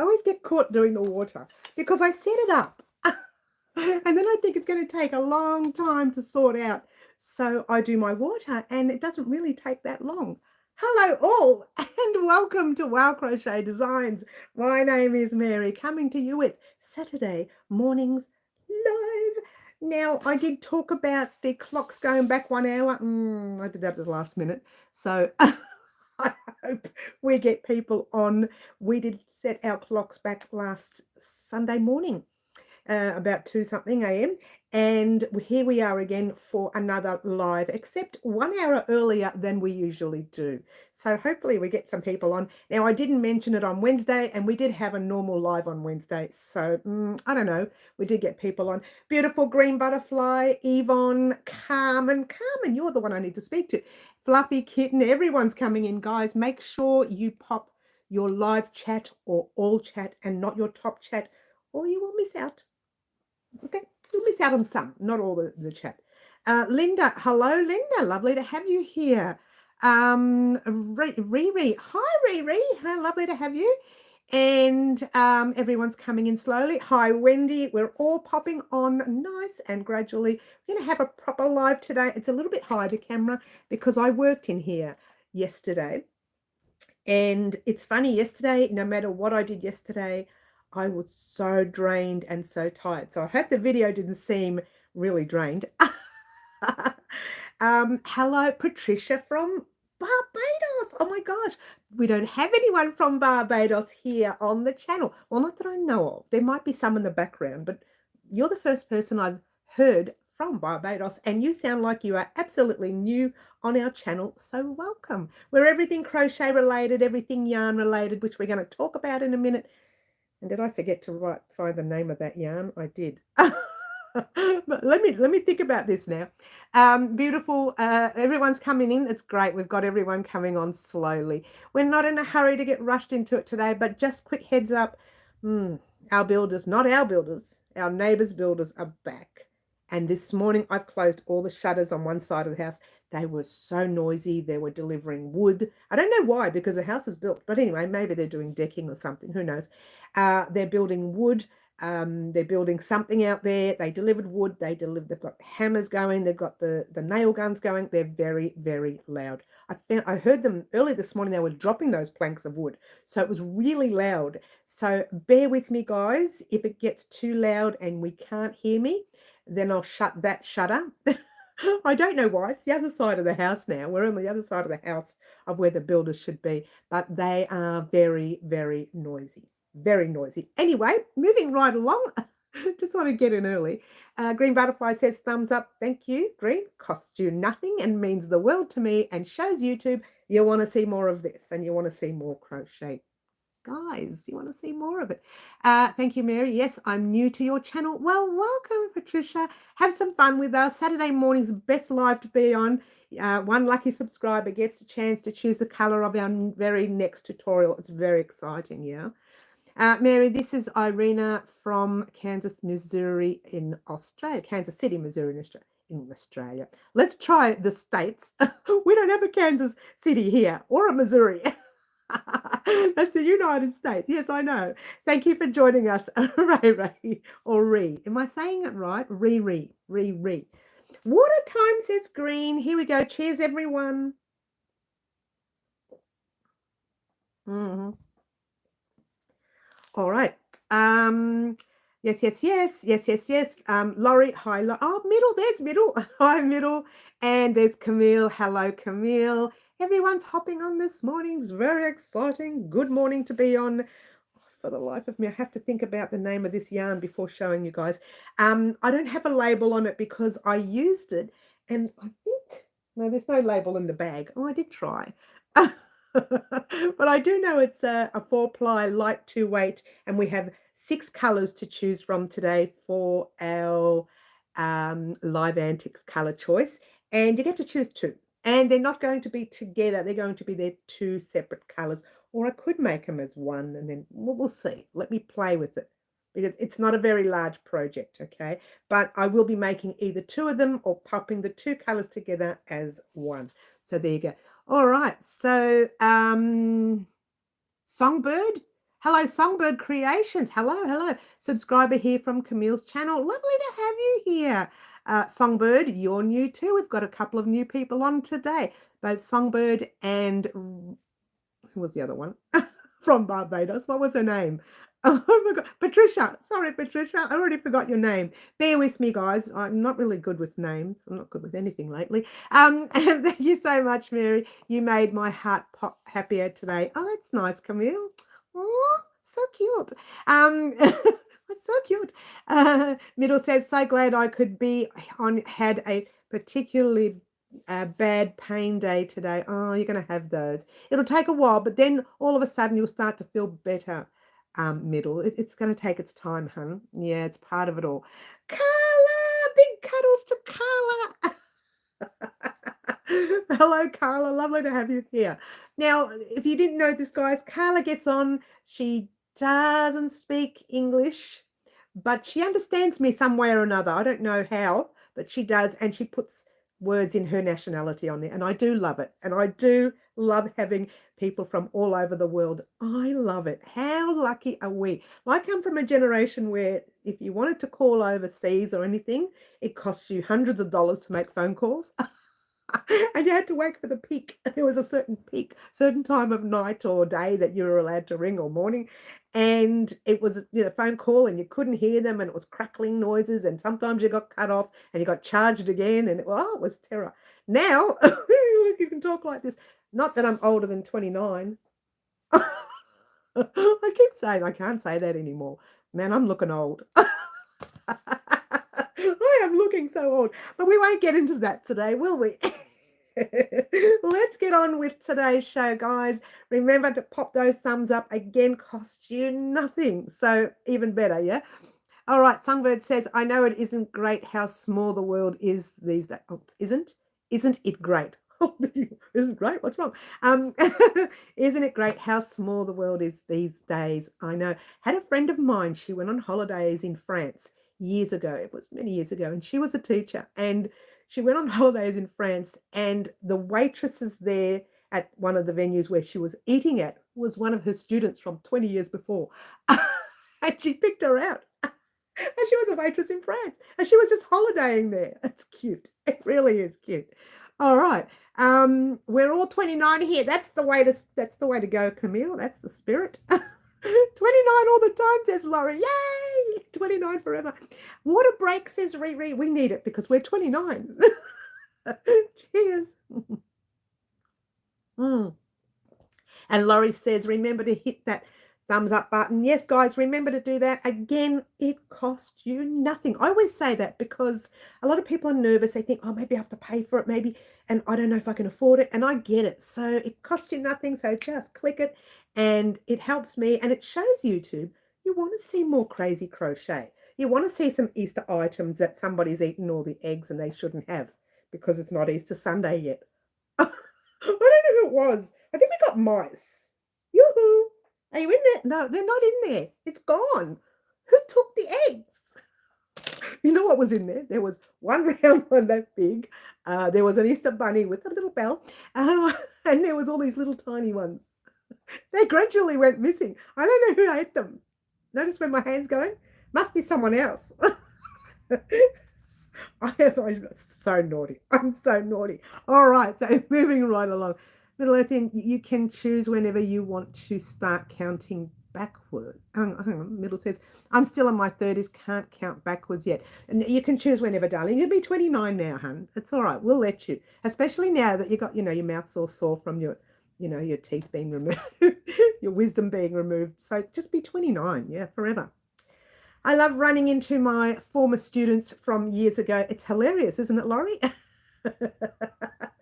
I always get caught doing the water because I set it up and then I think it's going to take a long time to sort out. So I do my water and it doesn't really take that long. Hello all and welcome to Wow Crochet Designs. My name is Mary, coming to you with Saturday mornings live. Now, I did talk about the clocks going back 1 hour. I did that at the last minute. So I hope we get people on. We did set our clocks back last Sunday morning. About 2 something a.m. and here we are again for another live, except 1 hour earlier than we usually do. So hopefully we get some people on. Now, I didn't mention it on Wednesday and we did have a normal live on Wednesday, so I don't know, we did get people on. Beautiful green butterfly, Yvonne, Carmen, you're the one I need to speak to. Fluffy kitten, everyone's coming in, guys. Make sure you pop your live chat or all chat and not your top chat, or you will miss out. Okay, you'll miss out on some, not all the chat. Linda, hello, Linda. Lovely to have you here. Riri, hi, Riri. How lovely to have you. And everyone's coming in slowly. Hi, Wendy. We're all popping on nice and gradually. We're going to have a proper live today. It's a little bit high, the camera, because I worked in here yesterday. And it's funny, yesterday, no matter what I did yesterday, I was so drained and so tired. So I hope the video didn't seem really drained. Hello, Patricia from Barbados. Oh my gosh, we don't have anyone from Barbados here on the channel. Well, not that I know of. There might be some in the background, but you're the first person I've heard from Barbados, and you sound like you are absolutely new on our channel, so welcome. We're everything crochet related, everything yarn related, which we're going to talk about in a minute. And did I forget to find the name of that yarn? I did. But let me think about this now. Beautiful. Everyone's coming in. It's great. We've got everyone coming on slowly. We're not in a hurry to get rushed into it today, but just quick heads up. Our builders, not our builders, our neighbours' builders are back. And this morning I've closed all the shutters on one side of the house. They were so noisy. They were delivering wood. I don't know why, because the house is built. But anyway, maybe they're doing decking or something. Who knows? They're building wood. They're building something out there. They delivered wood. They've got hammers going. They've got the nail guns going. They're very, very loud. I heard them early this morning. They were dropping those planks of wood. So it was really loud. So bear with me, guys. If it gets too loud and we can't hear me, then I'll shut that shutter. I don't know why. It's the other side of the house now. We're on the other side of the house of where the builders should be. But they are very, very noisy. Very noisy. Anyway, moving right along. Just want to get in early. Green Butterfly says thumbs up. Thank you. Green costs you nothing and means the world to me and shows YouTube you want to see more of this and you want to see more crochet. Guys, you want to see more of it. Thank you, Mary. Yes, I'm new to your channel. Well, welcome, Patricia. Have some fun with us. Saturday morning's best live to be on. One lucky subscriber gets a chance to choose the color of our very next tutorial. It's very exciting, yeah. Mary, this is Irina from Kansas, Missouri in Australia. Kansas City, Missouri in Australia. Let's try the states. We don't have a Kansas City here or a Missouri. That's the United States. Yes, I know. Thank you for joining us, Ray, or Ree. Am I saying it right? Ree. Water time, says Green. Here we go. Cheers, everyone. All right. Yes. Laurie, hi. Oh, Middle. There's Middle. Hi, Middle. And there's Camille. Hello, Camille. Everyone's hopping on this morning. It's very exciting. Good morning to be on. For the life of me, I have to think about the name of this yarn before showing you guys. I don't have a label on it because I used it, and I think, no, there's no label in the bag. Oh, I did try. But I do know it's a 4-ply light 2-weight, and we have 6 colors to choose from today for our Live Antics color choice, and you get to choose 2. And they're not going to be together. They're going to be their 2 separate colors. Or I could make them as one, and then we'll see. Let me play with it because it's not a very large project, okay? But I will be making either 2 of them or popping the 2 colors together as one. So there you go. All right. So Songbird, Hello, Songbird Creations. Hello, hello. Subscriber here from Camille's channel. Lovely to have you here. Songbird, you're new too. We've got a couple of new people on today. Both Songbird and who was the other one? From Barbados. What was her name? Oh my God. Patricia. Sorry, Patricia. I already forgot your name. Bear with me, guys. I'm not really good with names. I'm not good with anything lately. And thank you so much, Mary. You made my heart pop happier today. Oh, that's nice, Camille. Oh, so cute. That's so cute. Middle says, so glad I could be on, had a particularly bad pain day today. Oh, you're going to have those. It'll take a while, but then all of a sudden you'll start to feel better. Middle. It's going to take its time, hun. Yeah, it's part of it all. Carla, big cuddles to Carla. Hello, Carla. Lovely to have you here. Now, if you didn't know this, guys, Carla gets on. She doesn't speak English, but she understands me some way or another. I don't know how, but she does, and she puts words in her nationality on there, and I do love it. And I do love having people from all over the world. I love it. How lucky are we? I come from a generation where if you wanted to call overseas or anything, it cost you hundreds of dollars to make phone calls. And you had to wait for the peak. There was a certain peak, certain time of night or day that you were allowed to ring, or morning. And it was a phone call and you couldn't hear them, and it was crackling noises, and sometimes you got cut off and you got charged again, and it was terror. Now, you can talk like this. Not that I'm older than 29. I keep saying I can't say that anymore. Man, I'm looking old. I am looking so old, but we won't get into that today, will we? Let's get on with today's show, guys. Remember to pop those thumbs up. Again, costs you nothing, so even better, yeah? All right, Songbird says, I know it isn't great how small the world is these days. Oh, isn't it great? Isn't great? What's wrong? Isn't it great how small the world is these days? I know. Had a friend of mine, she went on holidays in France years ago. It was many years ago, and she was a teacher, and she went on holidays in France, and the waitresses there at one of the venues where she was eating at was one of her students from 20 years before. And she picked her out. And she was a waitress in France, and she was just holidaying there. It's cute. It really is cute. All right. We're all 29 here. That's the way to go, Camille. That's the spirit. 29 all the time, says Laurie. Yay! 29 forever. Water break, says Riri. We need it because we're 29. Cheers. And Laurie says, remember to hit that thumbs up button. Yes, guys, remember to do that. Again, it costs you nothing. I always say that because a lot of people are nervous. They think, oh, maybe I have to pay for it, maybe, and I don't know if I can afford it. And I get it. So it costs you nothing. So just click it, and it helps me, and it shows YouTube you want to see more crazy crochet. You want to see some Easter items that somebody's eaten all the eggs and they shouldn't have because it's not Easter Sunday yet. I don't know who it was. I think we got mice. Yoo-hoo. Are you in there? No, they're not in there. It's gone. Who took the eggs? You know what was in there? There was one round one that big. There was an Easter bunny with a little bell. And there was all these little tiny ones. They gradually went missing. I don't know who ate them. Notice where my hand's going? Must be someone else. I'm so naughty. I'm so naughty. All right, so moving right along. Middle Earthian, you can choose whenever you want to start counting backward. Hang on. Middle says, I'm still in my 30s, can't count backwards yet. And you can choose whenever, darling. You'll be 29 now, hun. It's all right. We'll let you. Especially now that you got, your mouth's all sore from your, your teeth being removed, your wisdom being removed. So just be 29, yeah, forever. I love running into my former students from years ago. It's hilarious, isn't it, Laurie?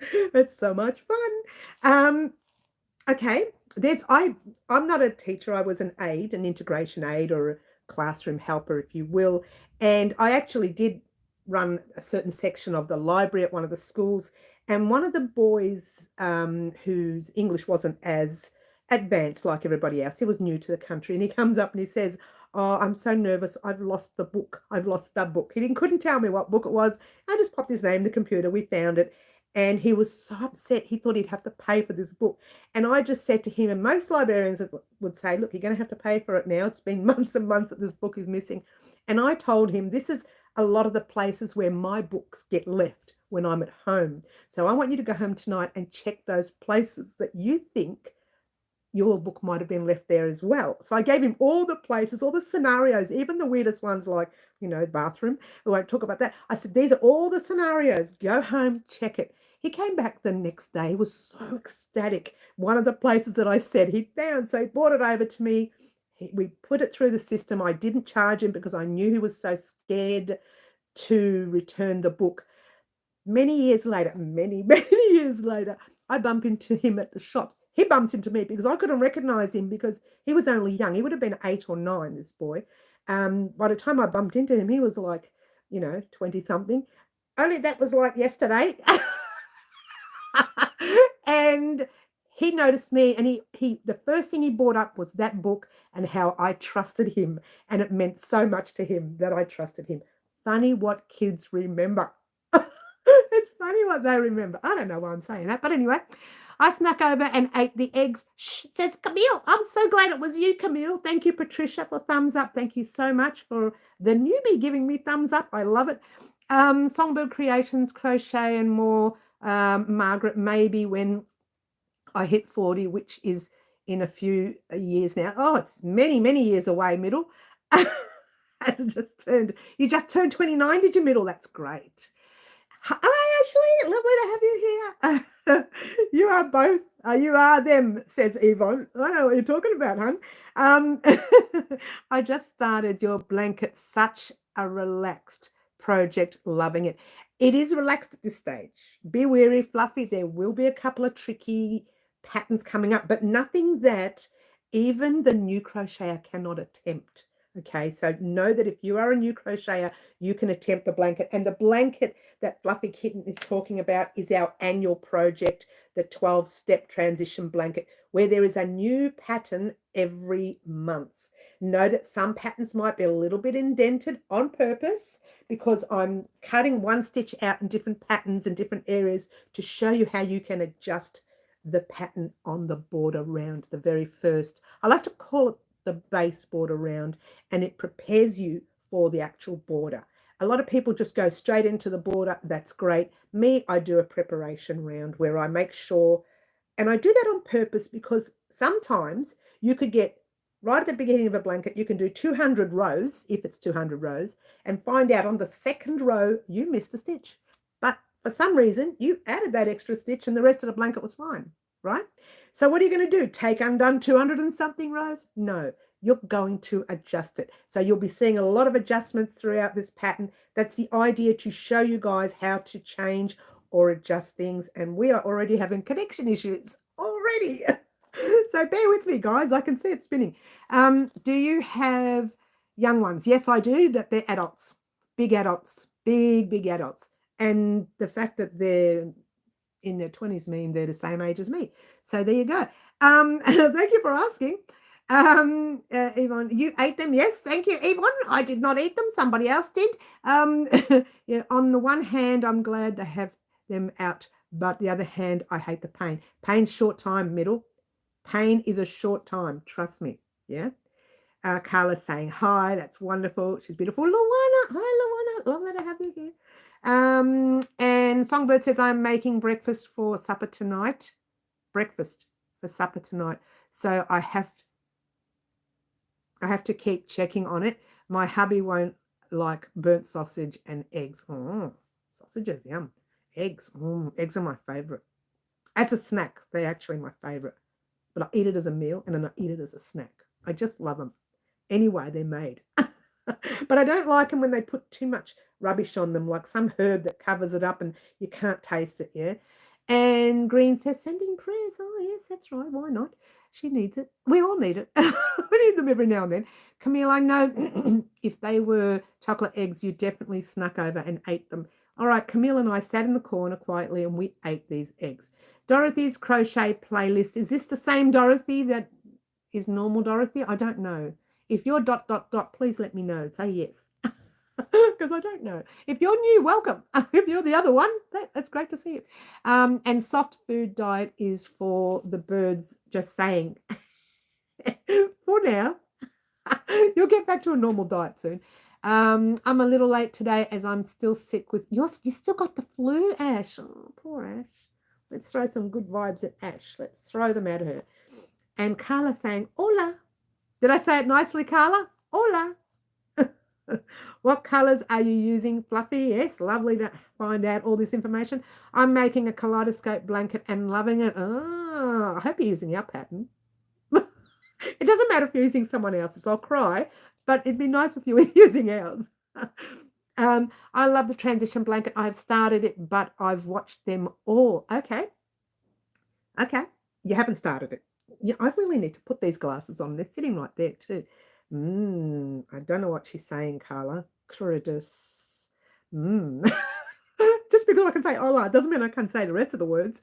It's so much fun. Okay, I'm not a teacher. I was an aide, an integration aide, or a classroom helper, if you will. And I actually did run a certain section of the library at one of the schools. And one of the boys whose English wasn't as advanced like everybody else, he was new to the country, and he comes up and he says, oh, I'm so nervous. I've lost the book. I've lost the book. Couldn't tell me what book it was. I just popped his name in the computer. We found it. And he was so upset. He thought he'd have to pay for this book. And I just said to him, and most librarians would say, look, you're going to have to pay for it now. It's been months and months that this book is missing. And I told him, this is a lot of the places where my books get left when I'm at home. So I want you to go home tonight and check those places that you think your book might have been left there as well. So I gave him all the places, all the scenarios, even the weirdest ones like, bathroom. We won't talk about that. I said, these are all the scenarios. Go home, check it. He came back the next day. He was so ecstatic. One of the places that I said he found, so he brought it over to me. We put it through the system. I didn't charge him because I knew he was so scared to return the book. Many years later, many years later, I bump into him at the shops. He bumps into me because I couldn't recognize him because he was only young. He would have been 8 or 9, this boy. By the time I bumped into him, he was like, 20 something. Only that was like yesterday. And he noticed me, and he the first thing he brought up was that book and how I trusted him. And it meant so much to him that I trusted him. Funny what kids remember. It's funny what they remember. I don't know why I'm saying that, but anyway, I snuck over and ate the eggs. Shh, says Camille. I'm so glad it was you, Camille. Thank you, Patricia, for thumbs up. Thank you so much for the newbie giving me thumbs up. I love it. Songbird Creations, Crochet and More. Margaret, maybe when I hit 40, which is in a few years now. Oh, it's many, many years away, Middle. You just turned 29, did you, Middle? That's great. Hi, Ashley. Lovely to have you here. You are both. You are them, says Yvonne. I know what you're talking about, hon. I just started your blanket. Such a relaxed project. Loving it. It is relaxed at this stage. Be wary, Fluffy. There will be a couple of tricky patterns coming up, but nothing that even the new crocheter cannot attempt. Okay, so know that if you are a new crocheter, you can attempt the blanket. And the blanket that Fluffy Kitten is talking about is our annual project, the 12-step transition blanket, where there is a new pattern every month. Know that some patterns might be a little bit indented on purpose because I'm cutting one stitch out in different patterns in different areas to show you how you can adjust the pattern on the border round, the very first. I like to call it the base border round, and it prepares you for the actual border. A lot of people just go straight into the border. That's great. Me, I do a preparation round where I make sure, and I do that on purpose because sometimes you could get right at the beginning of a blanket, you can do 200 rows, if it's 200 rows, and find out on the second row you missed a stitch. But for some reason, you added that extra stitch and the rest of the blanket was fine, right? So what are you going to do? Take undone 200 and something rows? No, you're going to adjust it. So you'll be seeing a lot of adjustments throughout this pattern. That's the idea, to show you guys how to change or adjust things. And we are already having connection issues already. So bear with me, guys. I can see it spinning. Do you have young ones? Yes, I do. That they're adults, big adults, big adults. And the fact that they're in their 20s mean they're the same age as me. So there you go. Thank you for asking. Yvonne, you ate them? Yes, thank you, Yvonne. I did not eat them. Somebody else did. Yeah, on the one hand, I'm glad they have them out, but the other hand, I hate the pain. Pain's short time, Middle. Pain is a short time. Trust me. Yeah. Carla's saying hi. That's wonderful. She's beautiful. Luana. Hi, Luana. Lovely to have you here. And Songbird says, I'm making breakfast for supper tonight. Breakfast for supper tonight. So I have to keep checking on it. My hubby won't like burnt sausage and eggs. Oh, sausages, yum. Eggs. Eggs are my favorite. As a snack, they're actually my favorite. But I eat it as a meal and then I eat it as a snack. I just love them. Anyway, they're made. But I don't like them when they put too much rubbish on them, like some herb that covers it up and you can't taste it, yeah? And Green says, sending prayers. Oh, yes, that's right. Why not? She needs it. We all need it. We need them every now and then. Camille, I know if they were chocolate eggs, you definitely snuck over and ate them. All right, Camille and I sat in the corner quietly and we ate these eggs. Dorothy's crochet playlist. Is this the same Dorothy that is normal Dorothy? I don't know. If you're ... please let me know. Say yes. because I don't know. If you're new, welcome. If you're the other one, that's great to see you. And soft food diet is for the birds, just saying. For now. You'll get back to a normal diet soon. I'm a little late today as I'm still sick with you still got the flu, Ash. Oh, poor Ash. Let's throw some good vibes at Ash. Let's throw them at her. And Carla saying, Hola. Did I say it nicely, Carla? Hola. What colours are you using, Fluffy? Yes, lovely to find out all this information. I'm making a kaleidoscope blanket and loving it. Oh, I hope you're using your pattern. It doesn't matter if you're using someone else's. I'll cry, but it'd be nice if you were using ours. I love the transition blanket. I've started it, but I've watched them all. Okay. You haven't started it. Yeah, I really need to put these glasses on. They're sitting right there too. I don't know what she's saying, Carla. Curious. Just because I can say hola doesn't mean I can say the rest of the words.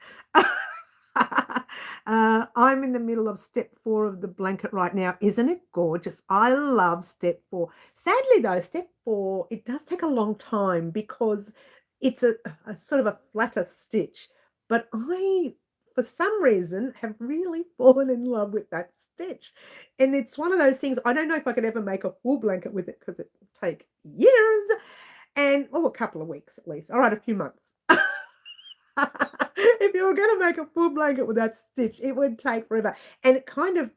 I'm in the middle of step 4 of the blanket right now. Isn't it gorgeous? I love step 4. Sadly, though, step 4, it does take a long time because it's a sort of a flatter stitch. But I, for some reason, have really fallen in love with that stitch. And it's one of those things, I don't know if I could ever make a full blanket with it because it will take years and, a couple of weeks at least. All right, a few months. If you were going to make a full blanket with that stitch, it would take forever. And it kind of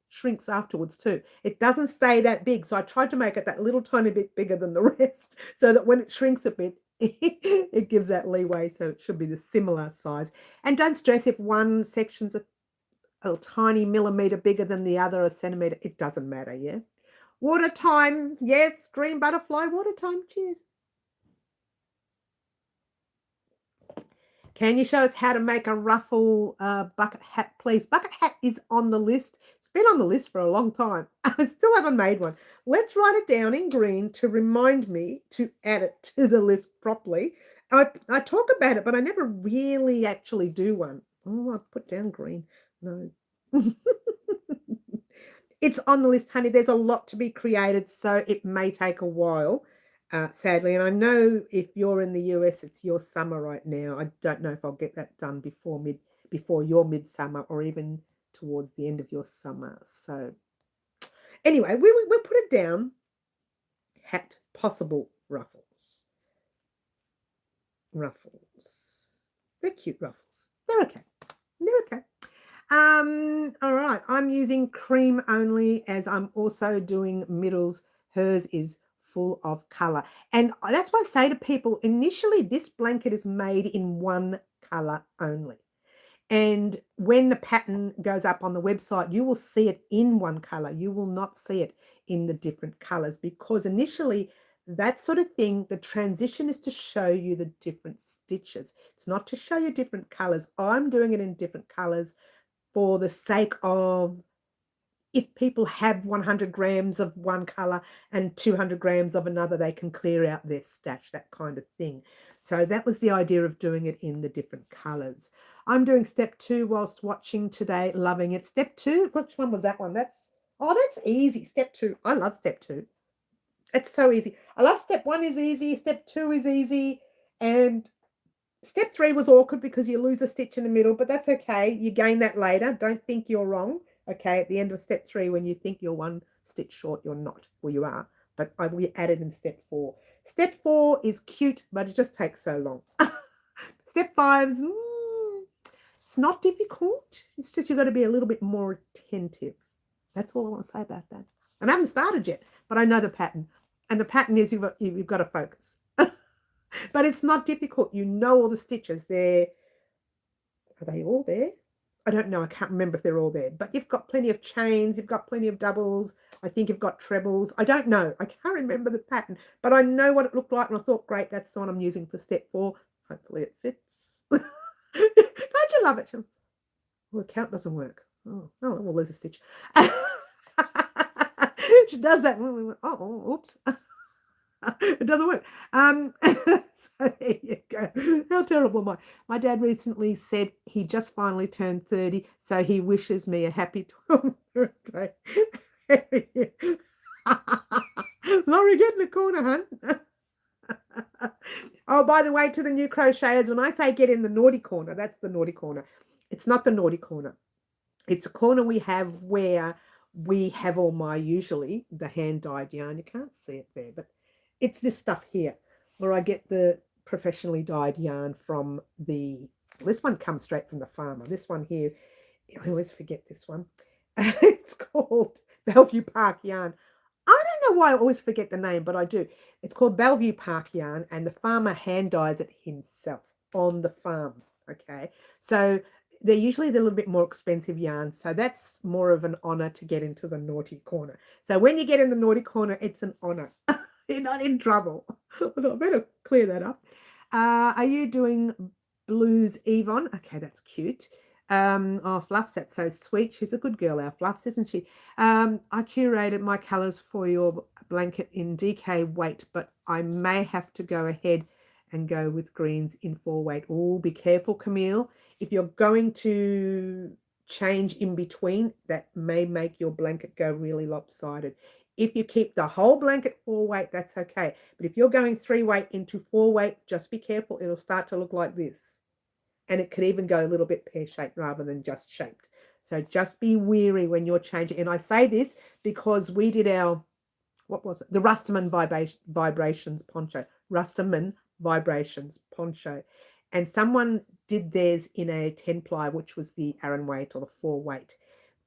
shrinks afterwards too. It doesn't stay that big. So I tried to make it that little tiny bit bigger than the rest so that when it shrinks a bit, it gives that leeway. So it should be the similar size. And don't stress if one section's a tiny millimeter bigger than the other, a centimeter. It doesn't matter, yeah? Water time. Yes, green butterfly, water time. Cheers. Can you show us how to make a ruffle bucket hat, please? Bucket hat is on the list. It's been on the list for a long time. I still haven't made one. Let's write it down in green to remind me to add it to the list properly. I talk about it, but I never really actually do one. Oh, I put down green. No. It's on the list, honey. There's a lot to be created, so it may take a while. Sadly, and I know if you're in the US, it's your summer right now. I don't know if I'll get that done before your midsummer or even towards the end of your summer. So anyway, we'll put it down. Hat, possible ruffles. They're cute ruffles. They're okay. All right. I'm using cream only as I'm also doing middles. Hers is full of color. And that's why I say to people, initially this blanket is made in one color only. And when the pattern goes up on the website, you will see it in one color. You will not see it in the different colors because initially that sort of thing, the transition is to show you the different stitches. It's not to show you different colors. I'm doing it in different colors for the sake of if people have 100 grams of one color and 200 grams of another, they can clear out their stash, that kind of thing. So that was the idea of doing it in the different colors. I'm doing step 2 whilst watching today, loving it. Step 2, which one was that one? That's easy. Step 2. I love step 2. It's so easy. I love step 1 is easy. Step 2 is easy. And step 3 was awkward because you lose a stitch in the middle, but that's okay. You gain that later. Don't think you're wrong. Okay, at the end of step 3, when you think you're one stitch short, you're not. Well, you are, but we added in step 4. Step 4 is cute, but it just takes so long. Step 5 is, it's not difficult. It's just you've got to be a little bit more attentive. That's all I want to say about that. And I haven't started yet, but I know the pattern. And the pattern is you've got to focus. But it's not difficult. You know all the stitches. Are they all there? I don't know. I can't remember if they're all there. But you've got plenty of chains. You've got plenty of doubles. I think you've got trebles. I don't know. I can't remember the pattern. But I know what it looked like. And I thought, great, that's the one I'm using for step 4. Hopefully it fits. Don't you love it? Well, the count doesn't work. Oh, we'll lose a stitch. She does that. Oh, oops. It doesn't work. So there you go. How terrible am I? My dad recently said he just finally turned 30, so he wishes me a happy 12th birthday. Laurie getting a corner, hun. Oh, by the way, to the new crocheters, when I say get in the naughty corner, that's the naughty corner. It's not the naughty corner. It's a corner we have where we have all my, usually, the hand-dyed yarn. You can't see it there, but it's this stuff here where I get the professionally dyed yarn from the, this one comes straight from the farmer. This one here, I always forget this one. It's called Bellevue Park Yarn. I don't know why I always forget the name, but I do. It's called Bellevue Park Yarn, and the farmer hand dyes it himself on the farm. Okay, so they're usually a little bit more expensive yarns, so that's more of an honor to get into the naughty corner. So when you get in the naughty corner, it's an honor. You're not in trouble. I better clear that up. Are you doing blues, Yvonne? Okay, that's cute. Oh, Fluffs, that's so sweet. She's a good girl, our Fluffs, isn't she? I curated my colors for your blanket in DK weight, but I may have to go ahead and go with greens in 4 weight. Oh, be careful, Camille. If you're going to change in between, that may make your blanket go really lopsided. If you keep the whole blanket 4 weight, that's okay. But if you're going 3 weight into 4 weight, just be careful. It'll start to look like this. And it could even go a little bit pear-shaped rather than just shaped. So just be wary when you're changing. And I say this because we did our, what was it? The Rusterman Vibrations poncho. Rusterman Vibrations poncho. And someone did theirs in a 10 ply, which was the Aran weight or the 4 weight.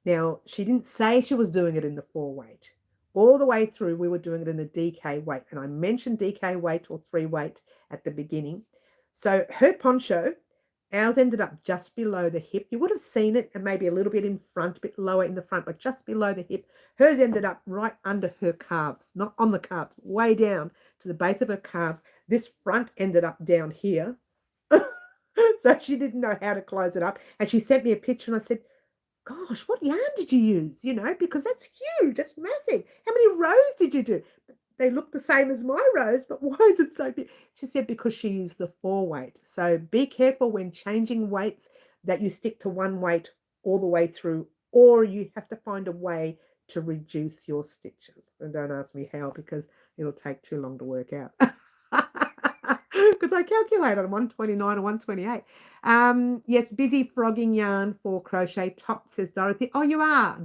Now, she didn't say she was doing it in the 4 weight. All the way through, we were doing it in the DK weight. And I mentioned DK weight or 3 weight at the beginning. So her poncho, ours ended up just below the hip. You would have seen it and maybe a little bit in front, a bit lower in the front, but just below the hip. Hers ended up right under her calves, not on the calves, way down to the base of her calves. This front ended up down here. So she didn't know how to close it up. And she sent me a picture and I said, gosh, what yarn did you use? You know, because that's huge. That's massive. How many rows did you do? They look the same as my rows, but why is it so big? She said because she used the 4 weight. So be careful when changing weights that you stick to 1 weight all the way through, or you have to find a way to reduce your stitches. And don't ask me how, because it'll take too long to work out. Because I calculated on 129 and 128. Yes, busy frogging yarn for crochet top, says Dorothy. Oh, you are, ...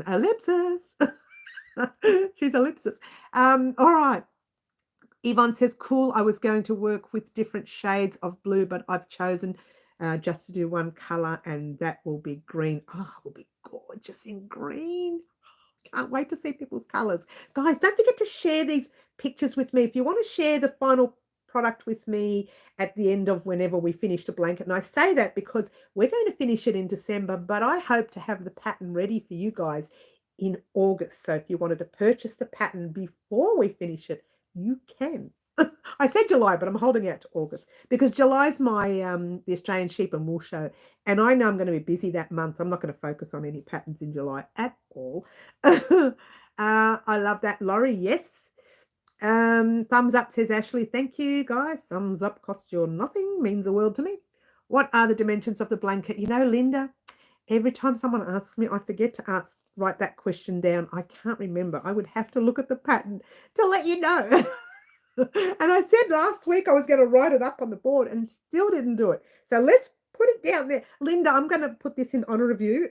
Ellipsis. She's ellipsis. All right. Yvonne says, cool. I was going to work with different shades of blue, but I've chosen just to do one color, and that will be green. Oh, it will be gorgeous in green. Can't wait to see people's colors. Guys, don't forget to share these pictures with me. If you want to share the final product with me at the end of whenever we finish the blanket. And I say that because we're going to finish it in December, but I hope to have the pattern ready for you guys in August. So if you wanted to purchase the pattern before we finish it, you can. I said July, but I'm holding out to August because July's my the Australian Sheep and Wool Show, and I know I'm going to be busy that month. I'm not going to focus on any patterns in July at all. I love that, Laurie. Yes. Thumbs up, says Ashley. Thank you, guys. Thumbs up costs you nothing. Means the world to me. What are the dimensions of the blanket? You know, Linda, every time someone asks me, I forget to write that question down. I can't remember. I would have to look at the pattern to let you know. And I said last week I was going to write it up on the board and still didn't do it. So let's put it down there. Linda, I'm going to put this in honor of you.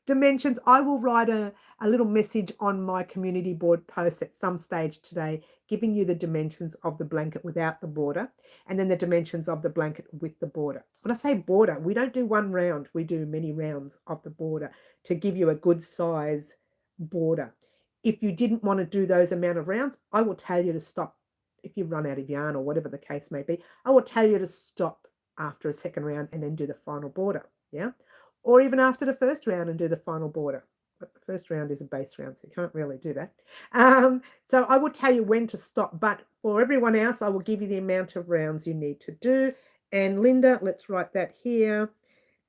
Dimensions. I will write a little message on my community board post at some stage today, giving you the dimensions of the blanket without the border, and then the dimensions of the blanket with the border. When I say border, we don't do one round. We do many rounds of the border to give you a good size border. If you didn't want to do those amount of rounds, I will tell you to stop. If you run out of yarn or whatever the case may be, I will tell you to stop after a second round and then do the final border. Yeah. Or even after the first round and do the final border. But the first round is a base round, so you can't really do that. So I will tell you when to stop. But for everyone else, I will give you the amount of rounds you need to do. And Linda, let's write that here.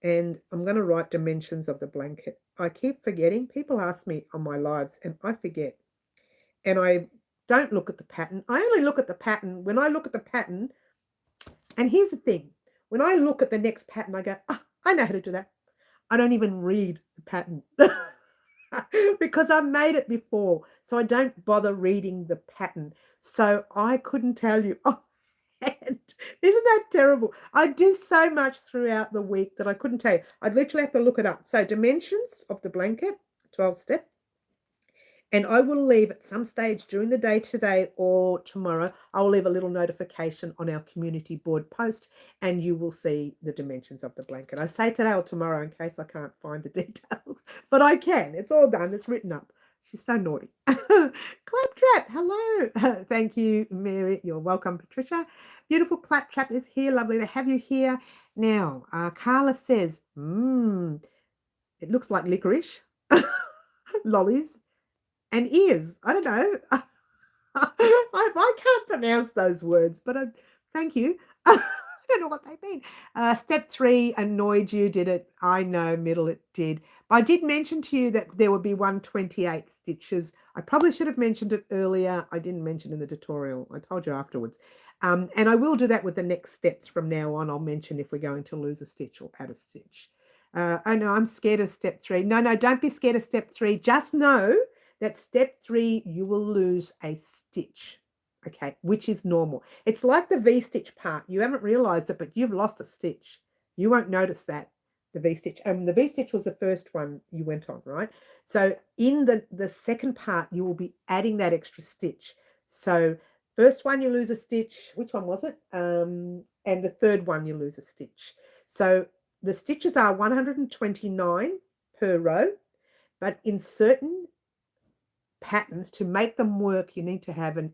And I'm going to write dimensions of the blanket. I keep forgetting. People ask me on my lives, and I forget. And I don't look at the pattern. I only look at the pattern when I look at the pattern. And here's the thing. When I look at the next pattern, I go, I know how to do that. I don't even read the pattern. because I've made it before, so I don't bother reading the pattern. So I couldn't tell you. Oh, and isn't that terrible? I do so much throughout the week that I couldn't tell you. I'd literally have to look it up. So dimensions of the blanket, 12 step. And I will leave at some stage during the day today or tomorrow, I'll leave a little notification on our community board post and you will see the dimensions of the blanket. I say today or tomorrow in case I can't find the details, but I can. It's all done. It's written up. She's so naughty. Claptrap, hello. Thank you, Mary. You're welcome, Patricia. Beautiful Claptrap is here. Lovely to have you here. Now, Carla says, it looks like licorice. Lollies. And ears. I don't know. I can't pronounce those words, but thank you. I don't know what they mean. Step 3 annoyed you, did it? I know, middle it did. But I did mention to you that there would be 128 stitches. I probably should have mentioned it earlier. I didn't mention in the tutorial. I told you afterwards. And I will do that with the next steps from now on. I'll mention if we're going to lose a stitch or add a stitch. Oh no, I'm scared of step 3. No, don't be scared of step 3. Just know that step 3, you will lose a stitch, okay, which is normal. It's like the V-stitch part. You haven't realized it, but you've lost a stitch. You won't notice that, the V-stitch. The V-stitch was the first one you went on, right? So in the second part, you will be adding that extra stitch. So first one, you lose a stitch. Which one was it? And the third one, you lose a stitch. So the stitches are 129 per row, but in certain patterns, to make them work, you need to have an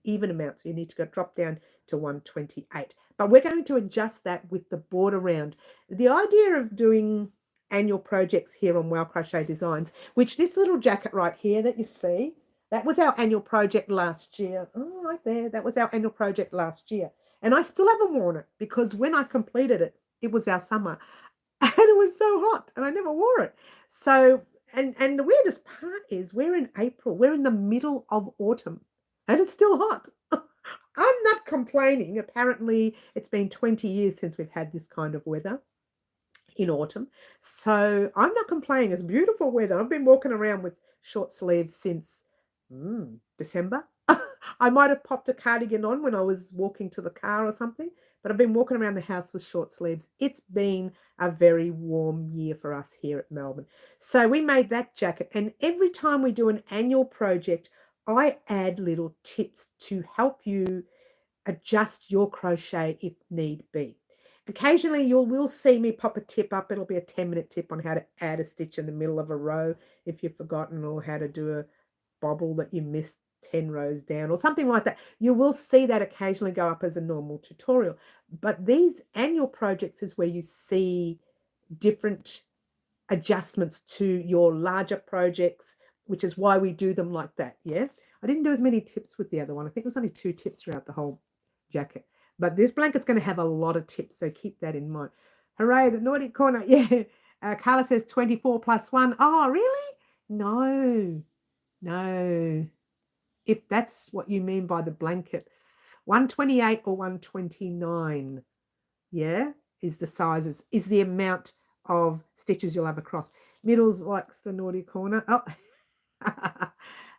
even amount. So you need to drop down to 128. But we're going to adjust that with the border round. The idea of doing annual projects here on Wow Crochet Designs, which this little jacket right here that you see, that was our annual project last year. Oh, right there. That was our annual project last year. And I still haven't worn it because when I completed it, it was our summer. And it was so hot and I never wore it. So and the weirdest part is we're in April. We're in the middle of autumn and it's still hot. I'm not complaining. Apparently, it's been 20 years since we've had this kind of weather in autumn. So I'm not complaining. It's beautiful weather. I've been walking around with short sleeves since December. I might have popped a cardigan on when I was walking to the car or something, but I've been walking around the house with short sleeves. It's been a very warm year for us here at Melbourne. So we made that jacket, and every time we do an annual project, I add little tips to help you adjust your crochet if need be. Occasionally you will see me pop a tip up. It'll be a 10-minute tip on how to add a stitch in the middle of a row if you've forgotten, or how to do a bobble that you missed 10 rows down or something like that. You will see that occasionally go up as a normal tutorial. But these annual projects is where you see different adjustments to your larger projects, which is why we do them like that. Yeah, I didn't do as many tips with the other one. I think there's only 2 tips throughout the whole jacket, but this blanket's going to have a lot of tips, so keep that in mind. Hooray, the naughty corner. Yeah. Carla says 24 plus 1. Oh, really? No. If that's what you mean by the blanket, 128 or 129, yeah, is the sizes, is the amount of stitches you'll have across. Middles likes the naughty corner.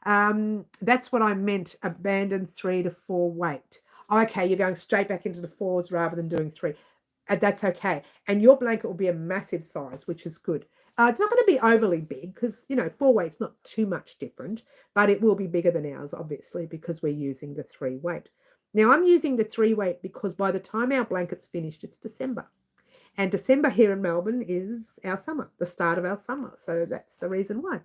That's what I meant, abandon 3 to 4 weight. Okay, you're going straight back into the 4s rather than doing 3. That's okay. And your blanket will be a massive size, which is good. It's not going to be overly big because, 4 weight's not too much different, but it will be bigger than ours, obviously, because we're using the 3 weight. Now, I'm using the 3 weight because by the time our blanket's finished, it's December. And December here in Melbourne is our summer, the start of our summer. So that's the reason why.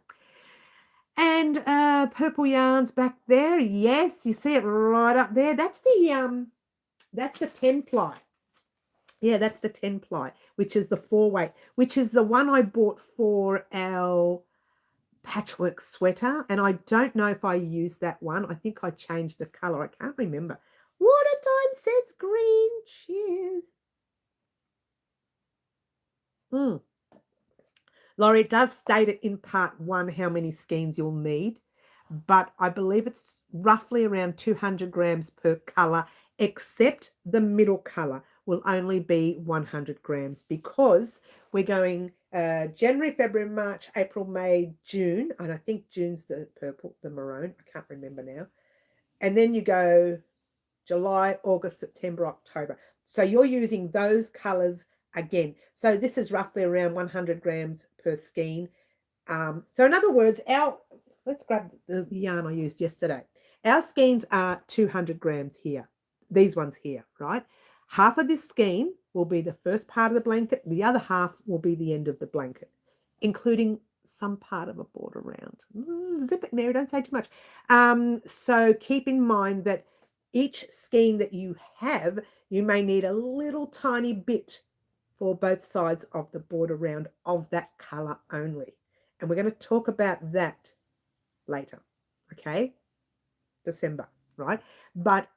And purple yarns back there. Yes, you see it right up there. That's the 10 ply. Yeah, that's the 10 ply, which is the 4 weight, which is the one I bought for our patchwork sweater. And I don't know if I used that one. I think I changed the color. I can't remember. Water time says green. Cheers. Laurie, it does state it in part 1 how many skeins you'll need, but I believe it's roughly around 200 grams per colour, except the middle colour will only be 100 grams because we're going January, February, March, April, May, June. And I think June's the purple, the maroon. I can't remember now. And then you go July, August, September, October. So you're using those colors again. So this is roughly around 100 grams per skein. So in other words, let's grab the yarn I used yesterday. Our skeins are 200 grams here. These ones here, right? Half of this skein will be the first part of the blanket. The other half will be the end of the blanket, including some part of a border round. Zip it, Mary, don't say too much. So keep in mind that each skein that you have, you may need a little tiny bit for both sides of the border round of that color only. And we're going to talk about that later, okay? December, right? But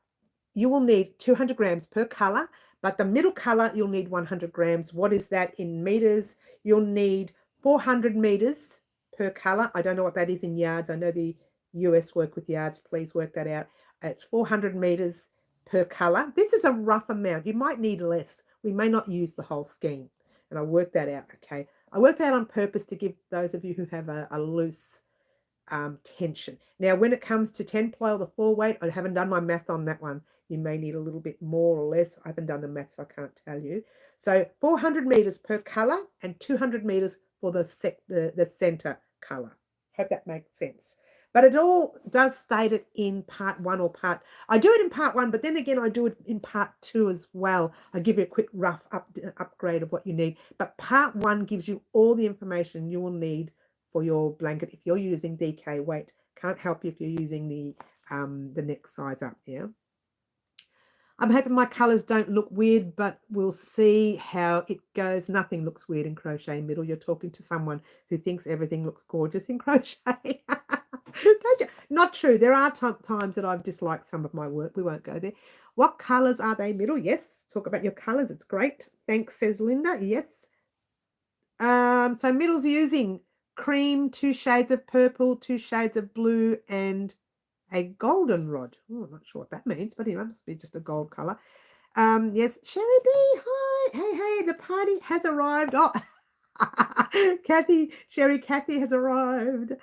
you will need 200 grams per color, but the middle color, you'll need 100 grams. What is that in meters? You'll need 400 meters per color. I don't know what that is in yards. I know the US work with yards. Please work that out. It's 400 meters per color. This is a rough amount. You might need less. We may not use the whole skein. And I worked that out, okay? I worked out on purpose to give those of you who have a loose tension. Now, when it comes to 10 ply or the 4 weight, I haven't done my math on that one. You may need a little bit more or less. I haven't done the math, so I can't tell you. So 400 meters per color and 200 meters for the center color. Hope that makes sense. But it all does state it in part 1 or part. I do it in part 1, but then again, I do it in part 2 as well. I give you a quick rough upgrade of what you need. But part 1 gives you all the information you will need for your blanket if you're using DK weight. Can't help you if you're using the next size up, yeah? I'm hoping my colours don't look weird, but we'll see how it goes. Nothing looks weird in Crochet Middle. You're talking to someone who thinks everything looks gorgeous in crochet. Don't you? Not true. There are times that I've disliked some of my work. We won't go there. What colours are they, Middle? Yes. Talk about your colours. It's great. Thanks, says Linda. Yes. So Middle's using cream, 2 shades of purple, 2 shades of blue, and a goldenrod. Oh, I'm not sure what that means, but it must be just a gold color. Yes, Sherry B, hi. Hey, the party has arrived. Oh, Kathy has arrived.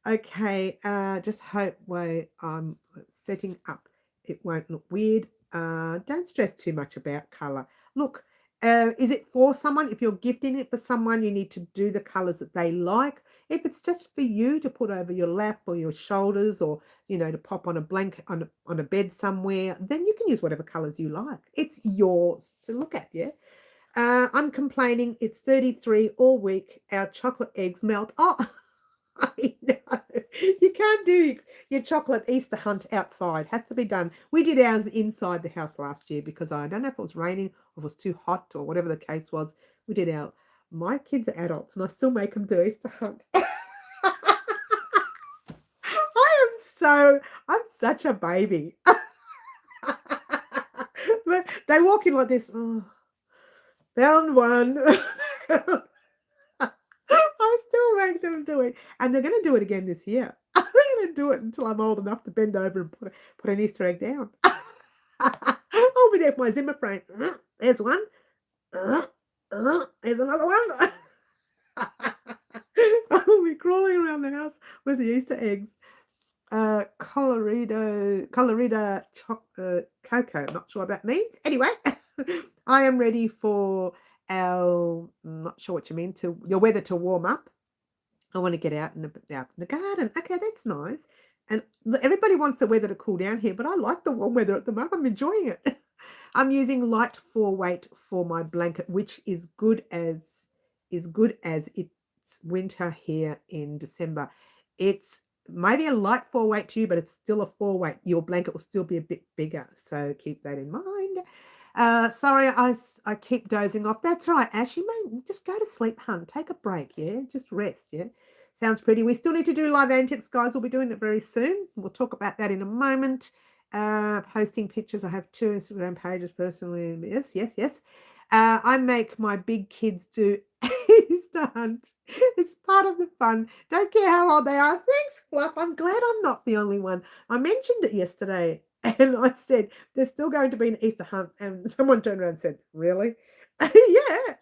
Okay, just hope while I'm setting up, it won't look weird. Don't stress too much about color. Look, is it for someone? If you're gifting it for someone, you need to do the colors that they like. If it's just for you to put over your lap or your shoulders, or to pop on a blanket on a bed somewhere, then you can use whatever colors you like. It's yours to look at, yeah. I'm complaining. It's 33 all week. Our chocolate eggs melt. Oh, I know. You can't do your chocolate Easter hunt outside. Has to be done. We did ours inside the house last year because I don't know if it was raining or it was too hot or whatever the case was. We did my kids are adults and I still make them do Easter hunt. I'm such a baby. But they walk in like this. Oh, found one. I still make them do it. And they're going to do it again this year. I'm going to do it until I'm old enough to bend over and put an Easter egg down. I'll be there for my Zimmer frame. There's one. There's another one. I'll be crawling around the house with the Easter eggs. Colorida cocoa. Not sure what that means. Anyway, I am ready for I'm not sure what you mean, to your weather to warm up. I want to get out in the garden. Okay, that's nice. And everybody wants the weather to cool down here, but I like the warm weather at the moment. I'm enjoying it. I'm using light 4 weight for my blanket, which is good as it's winter here in December. It's maybe a light 4 weight to you, but it's still a 4 weight. Your blanket will still be a bit bigger, so keep that in mind. Sorry, I keep dozing off. That's right, Ash. You may just go to sleep, hun. Take a break, yeah? Just rest, yeah? Sounds pretty. We still need to do live antics, guys. We'll be doing it very soon. We'll talk about that in a moment. Posting pictures. I have 2 Instagram pages personally. Yes. I make my big kids do Easter hunt. It's part of the fun. Don't care how old they are. Thanks, Fluff. I'm glad I'm not the only one. I mentioned it yesterday. And I said, there's still going to be an Easter hunt. And someone turned around and said, really? Yeah.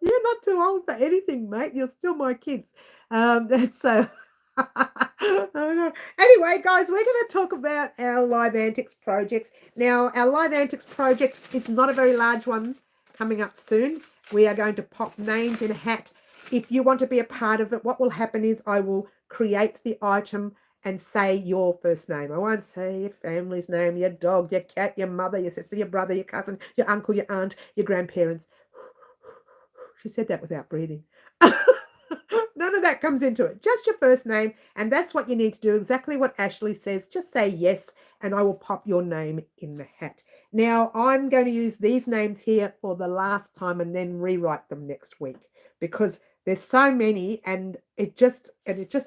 You're not too old for anything, mate. You're still my kids. That's so. I know. Anyway, guys, we're going to talk about our Live Antics projects. Now, our Live Antics project is not a very large one coming up soon. We are going to pop names in a hat. If you want to be a part of it, what will happen is I will create the item and say your first name. I won't say your family's name, your dog, your cat, your mother, your sister, your brother, your cousin, your uncle, your aunt, your grandparents. She said that without breathing. None of that comes into it. Just your first name. And that's what you need to do. Exactly what Ashley says. Just say yes, and I will pop your name in the hat. Now, I'm going to use these names here for the last time and then rewrite them next week because there's so many and it's just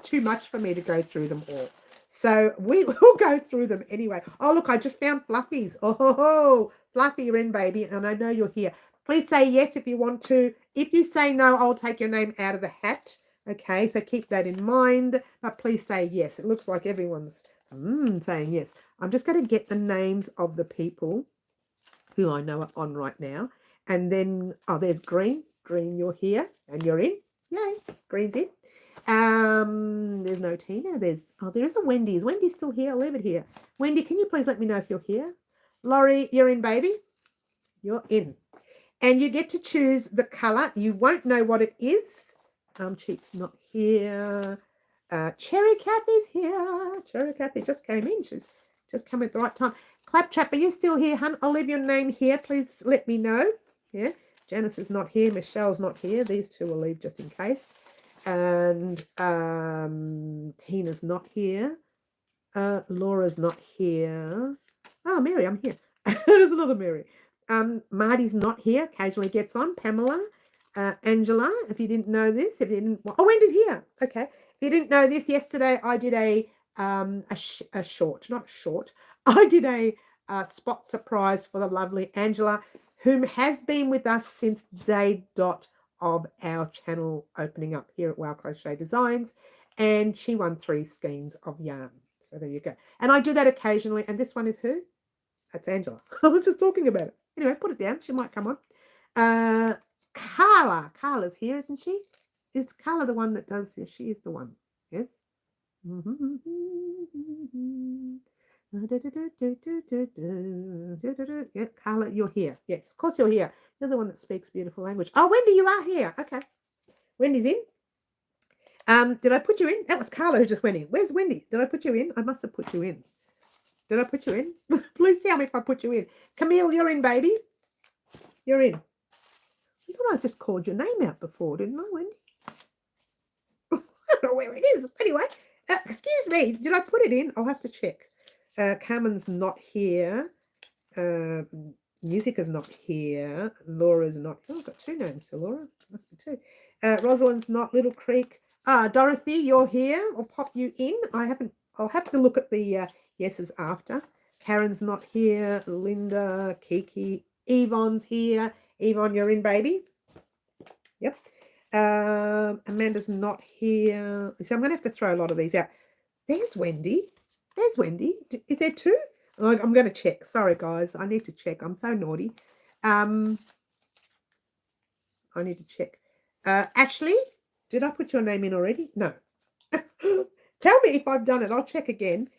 too much for me to go through them all. So we will go through them anyway. Oh, look, I just found Fluffies. Oh, Fluffy, you're in, baby. And I know you're here. Please say yes if you want to. If you say no, I'll take your name out of the hat. Okay, so keep that in mind. But please say yes. It looks like everyone's saying yes. I'm just going to get the names of the people who I know are on right now. And then, oh, there's Green. Green, you're here and you're in. Yay, Green's in. There's no Tina. There is a Wendy. Is Wendy still here? I'll leave it here. Wendy, can you please let me know if you're here? Laurie, you're in, baby. You're in. And you get to choose the colour. You won't know what it is. Cheap's not here. Cherry Cathy's here. Cherry Cathy just came in. She's just come at the right time. Claptrap, are you still here, hun? I'll leave your name here. Please let me know. Yeah. Janice is not here. Michelle's not here. These two will leave just in case. And Tina's not here. Laura's not here. Oh, Mary, I'm here. There's another Mary. Marty's not here. Occasionally gets on. Pamela. Angela, if you didn't know this, oh, Wendy's here. Okay. If you didn't know this, yesterday I did a short, not short. I did a spot surprise for the lovely Angela, whom has been with us since day dot of our channel opening up here at Wow Crochet Designs, and she won 3 skeins of yarn. So there you go. And I do that occasionally. And this one is who? That's Angela. I was just talking about it. Anyway, put it down. She might come on. Carla. Carla's here, isn't she? Is Carla the one that does this? She is the one. Yes? Yeah, Carla, you're here. Yes, of course you're here. You're the one that speaks beautiful language. Oh, Wendy, you are here. Okay. Wendy's in. Did I put you in? That was Carla who just went in. Where's Wendy? Did I put you in? I must have put you in. Did I put you in? Please tell me if I put you in. Camille, you're in, baby. You're in. I thought I just called your name out before, didn't I, Wendy? I don't know where it is. Anyway, excuse me. Did I put it in? I'll have to check. Carmen's not here. Musica's not here. Laura's not here. Oh, I've got 2 names for Laura. Must be 2. Rosalind's not. Little Creek. Dorothy, you're here. I'll pop you in. I'll have to look at the yeses after. Karen's not here. Linda, Kiki, Yvonne's here. Yvonne, you're in, baby. Yep. Amanda's not here. So I'm going to have to throw a lot of these out. There's Wendy. There's Wendy. Is there 2? Oh, I'm going to check. Sorry, guys. I need to check. I'm so naughty. I need to check. Ashley, did I put your name in already? No. Tell me if I've done it. I'll check again.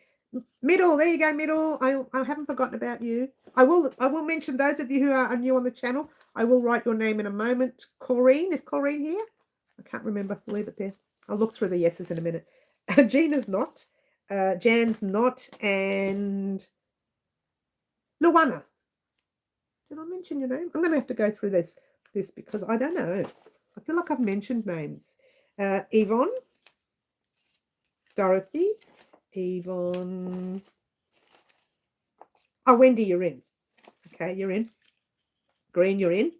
Middle, there you go, Middle. I haven't forgotten about you. I will mention those of you who are new on the channel. I will write your name in a moment. Corrine, is Corrine here? I can't remember. I'll leave it there. I'll look through the yeses in a minute. Gina's not. Jan's not. And Luana. Did I mention your name? I'm going to have to go through this because I don't know. I feel like I've mentioned names. Yvonne. Dorothy. Yvonne. Oh, Wendy, you're in. Okay, you're in. Green, you're in.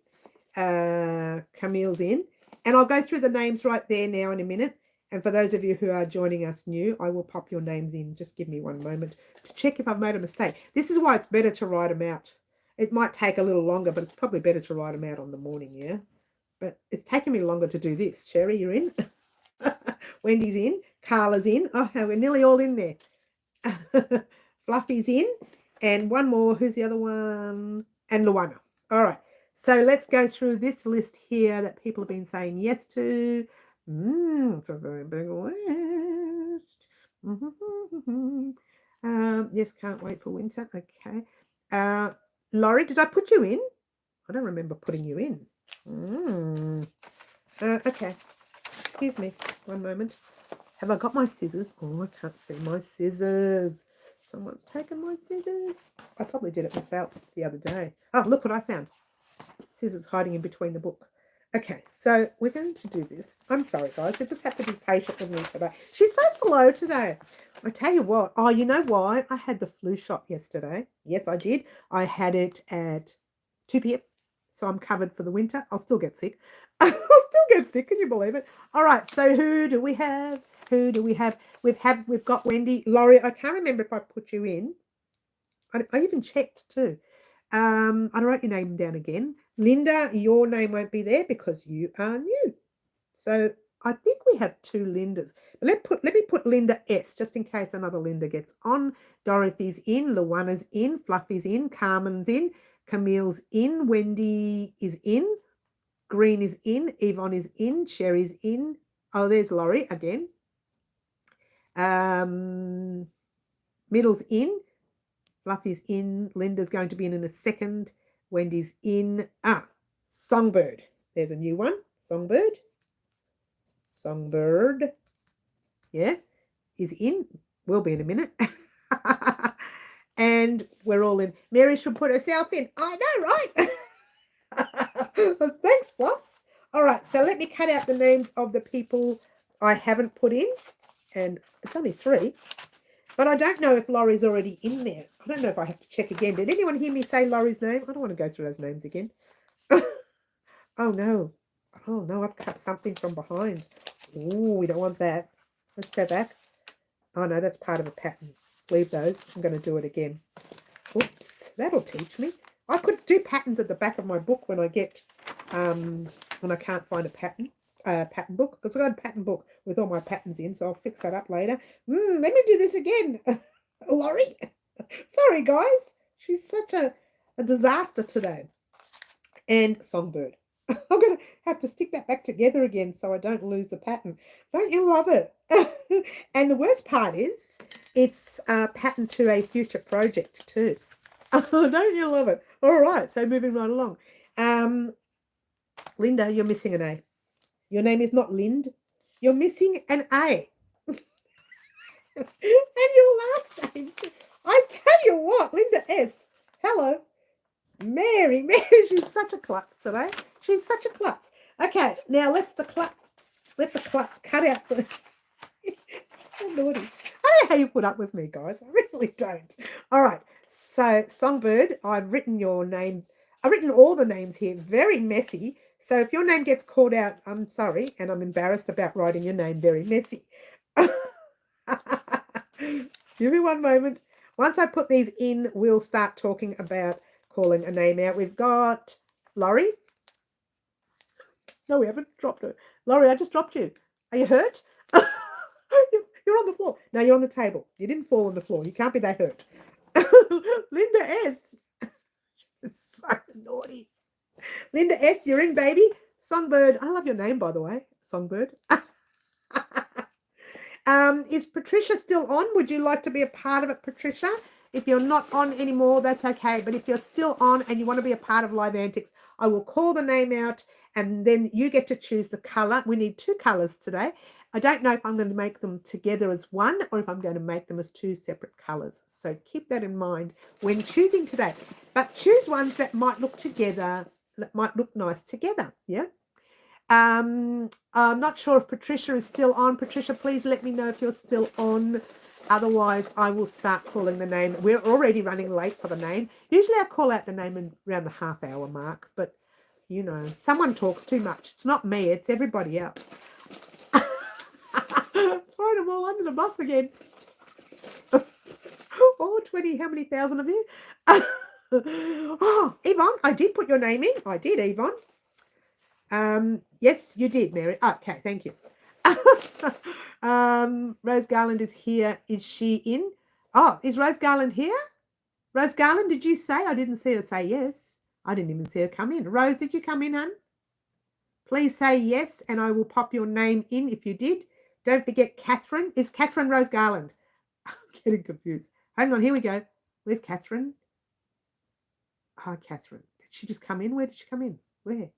Camille's in. And I'll go through the names right there now in a minute. And for those of you who are joining us new, I will pop your names in. Just give me one moment to check if I've made a mistake. This is why it's better to write them out. It might take a little longer, but it's probably better to write them out on the morning, yeah? But it's taken me longer to do this. Sherry, you're in. Wendy's in. Carla's in. Oh, we're nearly all in there. Fluffy's in. And one more. Who's the other one? And Luana. All right. So let's go through this list here that people have been saying yes to. It's a very big list. Yes, can't wait for winter. Okay. Laurie, did I put you in? I don't remember putting you in. Okay. Excuse me. One moment. Have I got my scissors? Oh, I can't see my scissors. Someone's taken my scissors. I probably did it myself the other day. Oh, look what I found. Scissors hiding in between the book. Okay, so we're going to do this. I'm sorry, guys. You just have to be patient with me today. She's so slow today. I tell you what. Oh, you know why? I had the flu shot yesterday. Yes, I did. I had it at 2 p.m. So I'm covered for the winter. I'll still get sick. I'll still get sick. Can you believe it? All right. So who do we have? Who do we have? We've got Wendy. Laurie, I can't remember if I put you in. I even checked too. I wrote your name down again. Linda, your name won't be there because you are new. So I think we have 2 Lindas. But let me put Linda S just in case another Linda gets on. Dorothy's in, Luana's in, Fluffy's in, Carmen's in, Camille's in, Wendy is in, Green is in, Yvonne is in, Sherry's in. Oh, there's Laurie again. Middle's in. Fluffy's in. Linda's going to be in a second. Wendy's in. Songbird. There's a new one. Songbird. Yeah, is in. Will be in a minute. And we're all in. Mary should put herself in. I know, right? Thanks, Fluffs. All right, so let me cut out the names of the people I haven't put in. And it's only 3. But I don't know if Laurie's already in there. I don't know if I have to check again. Did anyone hear me say Laurie's name? I don't want to go through those names again. Oh, no. Oh, no, I've cut something from behind. Ooh, we don't want that. Let's go back. Oh, no, that's part of a pattern. Leave those. I'm going to do it again. Oops, that'll teach me. I could do patterns at the back of my book when I get, when I can't find a pattern book, because I've got a pattern book with all my patterns in, so I'll fix that up later. Let me do this again. Laurie. Sorry, guys. She's such a disaster today. And Songbird. I'm going to have to stick that back together again so I don't lose the pattern. Don't you love it? And the worst part is it's a pattern to a future project too. Don't you love it? All right, so moving right along. Linda, you're missing an A. Your name is not Lind. You're missing an A. And your last name. I tell you what, Linda S. Hello. Mary, she's such a klutz today. She's such a klutz. Okay, now let the klutz cut out the... So naughty. I don't know how you put up with me, guys. I really don't. All right, so Songbird, I've written your name. I've written all the names here, very messy. So if your name gets called out, I'm sorry, and I'm embarrassed about writing your name very messy. Give me one moment. Once I put these in, we'll start talking about calling a name out. We've got Laurie. No, we haven't dropped her. Laurie, I just dropped you. Are you hurt? You're on the floor. No, you're on the table. You didn't fall on the floor. You can't be that hurt. Linda S. It's so naughty. Linda S., you're in, baby. Songbird. I love your name, by the way. Songbird. Is Patricia still on? Would you like to be a part of it, Patricia? If you're not on anymore, that's okay. But if you're still on and you want to be a part of Live Antics, I will call the name out and then you get to choose the colour. We need 2 colours today. I don't know if I'm going to make them together as one or if I'm going to make them as 2 separate colours. So keep that in mind when choosing today. But choose ones that might look together, that might look nice together. Yeah. I'm not sure if Patricia is still on. Patricia, please let me know if you're still on. Otherwise, I will start calling the name. We're already running late for the name. Usually I call out the name around the half-hour mark, but, you know, someone talks too much. It's not me. It's everybody else. Throwing them all under the bus again. Oh, 20, how many thousand of you? Oh, Yvonne, I did put your name in. I did, Yvonne. Yes, you did, Mary. Okay, thank you. Rose Garland is here. Is she in? Oh, is Rose Garland here? Rose Garland, did you say? I didn't see her say yes. I didn't even see her come in. Rose, did you come in, hon? Please say yes, and I will pop your name in if you did. Don't forget Catherine. Is Catherine Rose Garland? I'm getting confused. Hang on, here we go. Where's Catherine? Hi, Catherine. Did she just come in? Where did she come in? Where?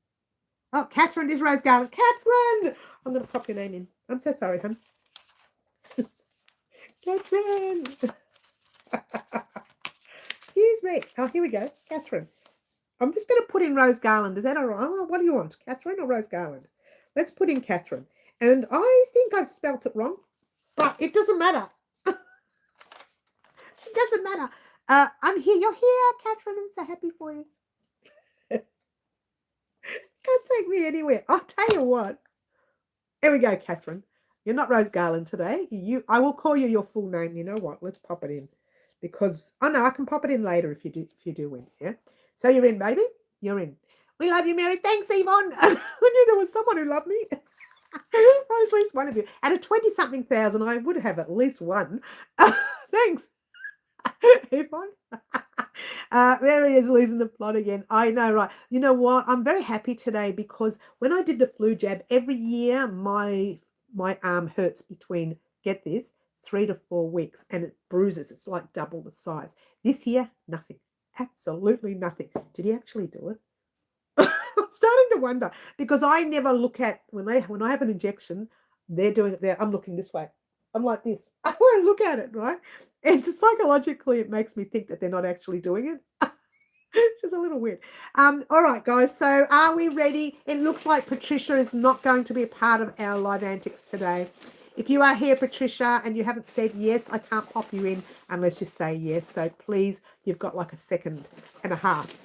Oh, Catherine is Rose Garland. Catherine! I'm going to pop your name in. I'm so sorry, hon. Catherine! Excuse me. Oh, here we go. Catherine. I'm just going to put in Rose Garland. Is that all right? Oh, what do you want? Catherine or Rose Garland? Let's put in Catherine. And I think I've spelt it wrong, but it doesn't matter. It doesn't matter. I'm here. You're here, Catherine. I'm so happy for you. Can't take me anywhere. I'll tell you what. Here we go, Catherine. You're not Rose Garland today. I will call you your full name. You know what? Let's pop it in. Because, oh no, I can pop it in later if you do win. Yeah. So you're in, baby. You're in. We love you, Mary. Thanks, Yvonne. I knew there was someone who loved me. I was at least one of you. Out of 20-something thousand, I would have at least one. Thanks, Yvonne. Mary is losing the plot again. I know, right? You know what? I'm very happy today because when I did the flu jab, every year my arm hurts between, get this, 3 to 4 weeks, and it bruises. It's like double the size. This year, nothing. Absolutely nothing. Did he actually do it? I'm starting to wonder because I never look at when I have an injection, they're doing it there. I'm looking this way. I'm like this. I want to look at it, right? And psychologically, it makes me think that they're not actually doing it. It's just a little weird. All right, guys. So are we ready? It looks like Patricia is not going to be a part of our live antics today. If you are here, Patricia, and you haven't said yes, I can't pop you in unless you say yes. So please, you've got like a second and a half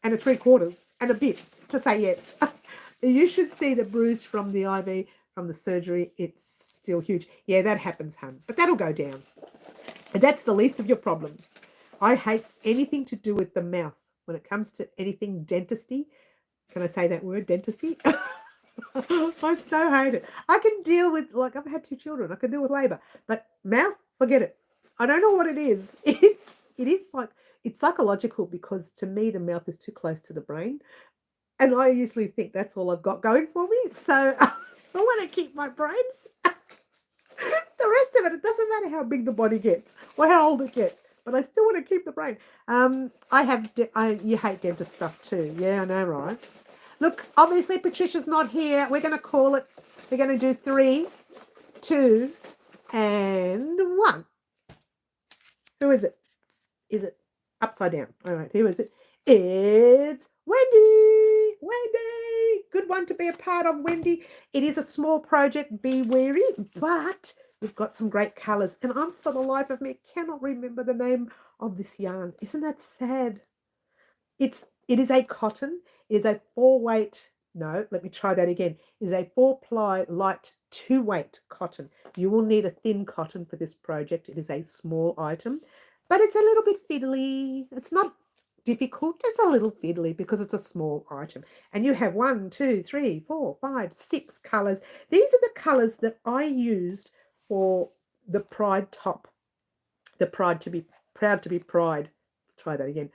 and a 3/4 and a bit to say yes. You should see the bruise from the IV, from the surgery. It's still huge. Yeah, that happens, hun. But that'll go down. And that's the least of your problems. I hate anything to do with the mouth. When it comes to anything dentisty, can I say that word, dentisty? I so hate it. I can deal with, like, I've had 2 children. I can deal with labour. But mouth, forget it. I don't know what it is. It is like, it's psychological because to me the mouth is too close to the brain. And I usually think that's all I've got going for me. So I want to keep my brains. The rest of it, it doesn't matter how big the body gets or how old it gets. But I still want to keep the brain. You hate dentist stuff too. Yeah, I know, right? Look, obviously Patricia's not here. We're going to call it. We're going to do 3, 2, and 1. Who is it? Is it upside down? All right, who is it? It's Wendy. Wendy. Good one to be a part of, Wendy. It is a small project. Be wary, but we've got some great colours. And I'm, for the life of me, cannot remember the name of this yarn. Isn't that sad? It is a cotton. It is a 4-weight. No, let me try that again. It is a 4-ply light 2-weight cotton. You will need a thin cotton for this project. It is a small item, but it's a little bit fiddly. It's not difficult. It's a little fiddly because it's a small item. And you have 1, 2, 3, 4, 5, 6 colours. These are the colours that I used for the Pride top. The Pride to be proud to be Pride. Try that again.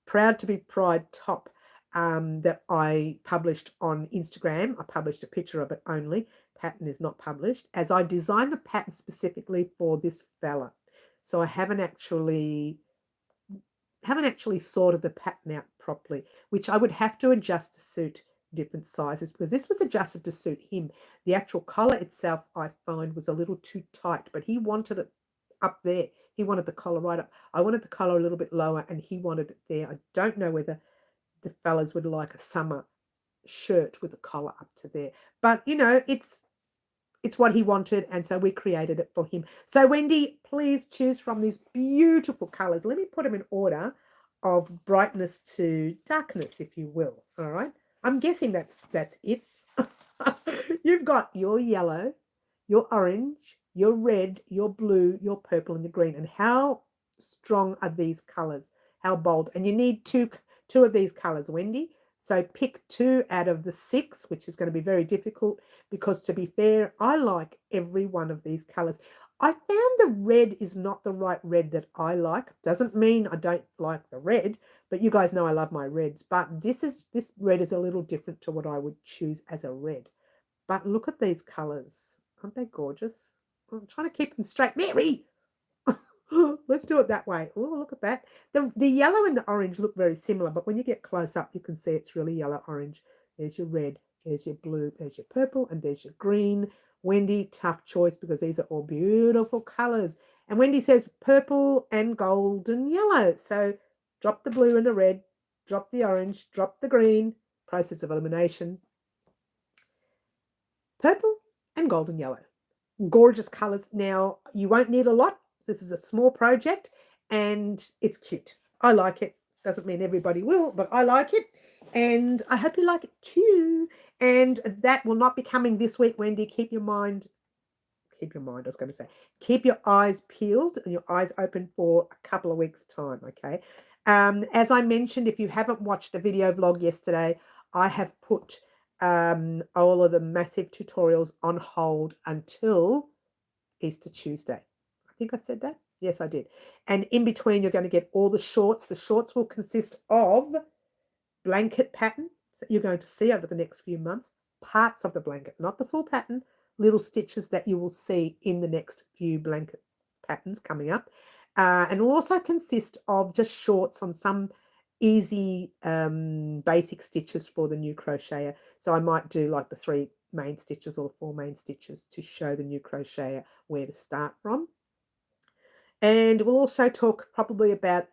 Proud to be Pride top that I published on Instagram. I published a picture of it only. Pattern is not published, as I designed the pattern specifically for this fella. So I haven't actually sorted the pattern out properly, which I would have to adjust to suit different sizes because this was adjusted to suit him. The actual collar itself, I find, was a little too tight, but he wanted it up there. He wanted the collar right up. I wanted the collar a little bit lower and he wanted it there. I don't know whether the fellas would like a summer shirt with a collar up to there. But, you know, it's what he wanted, and so we created it for him. So, Wendy, please choose from these beautiful colours. Let me put them in order of brightness to darkness, if you will. All right? I'm guessing that's it. You've got your yellow, your orange, your red, your blue, your purple, and your green. And how strong are these colours? How bold? And you need two of these colours, Wendy. So pick 2 out of the 6, which is going to be very difficult because, to be fair, I like every one of these colours. I found the red is not the right red that I like. Doesn't mean I don't like the red, But you guys know I love my reds. But this red is a little different to what I would choose as a red. But look at these colours. Aren't they gorgeous? I'm trying to keep them straight. Mary! Let's do it that way. Oh, look at that. The yellow and the orange look very similar, but when you get close up, you can see it's really yellow-orange. There's your red, there's your blue, there's your purple, and there's your green. Wendy, tough choice because these are all beautiful colours. And Wendy says purple and gold and yellow. So drop the blue and the red, drop the orange, drop the green. Process of elimination. Purple and gold and yellow. Gorgeous colours. Now, you won't need a lot. This is a small project and it's cute. I like it. Doesn't mean everybody will, but I like it. And I hope you like it too. And that will not be coming this week, Wendy. Keep your eyes peeled and your eyes open for a couple of weeks' time, okay? As I mentioned, if you haven't watched the video vlog yesterday, I have put all of the massive tutorials on hold until Easter Tuesday. I think I said that. Yes, I did. And in between, you're going to get all the shorts. The shorts will consist of blanket pattern that you're going to see over the next few months, parts of the blanket, not the full pattern, little stitches that you will see in the next few blanket patterns coming up. And will also consist of just shorts on some easy basic stitches for the new crocheter. So I might do like the 3 main stitches or 4 main stitches to show the new crocheter where to start from. And we'll also talk probably about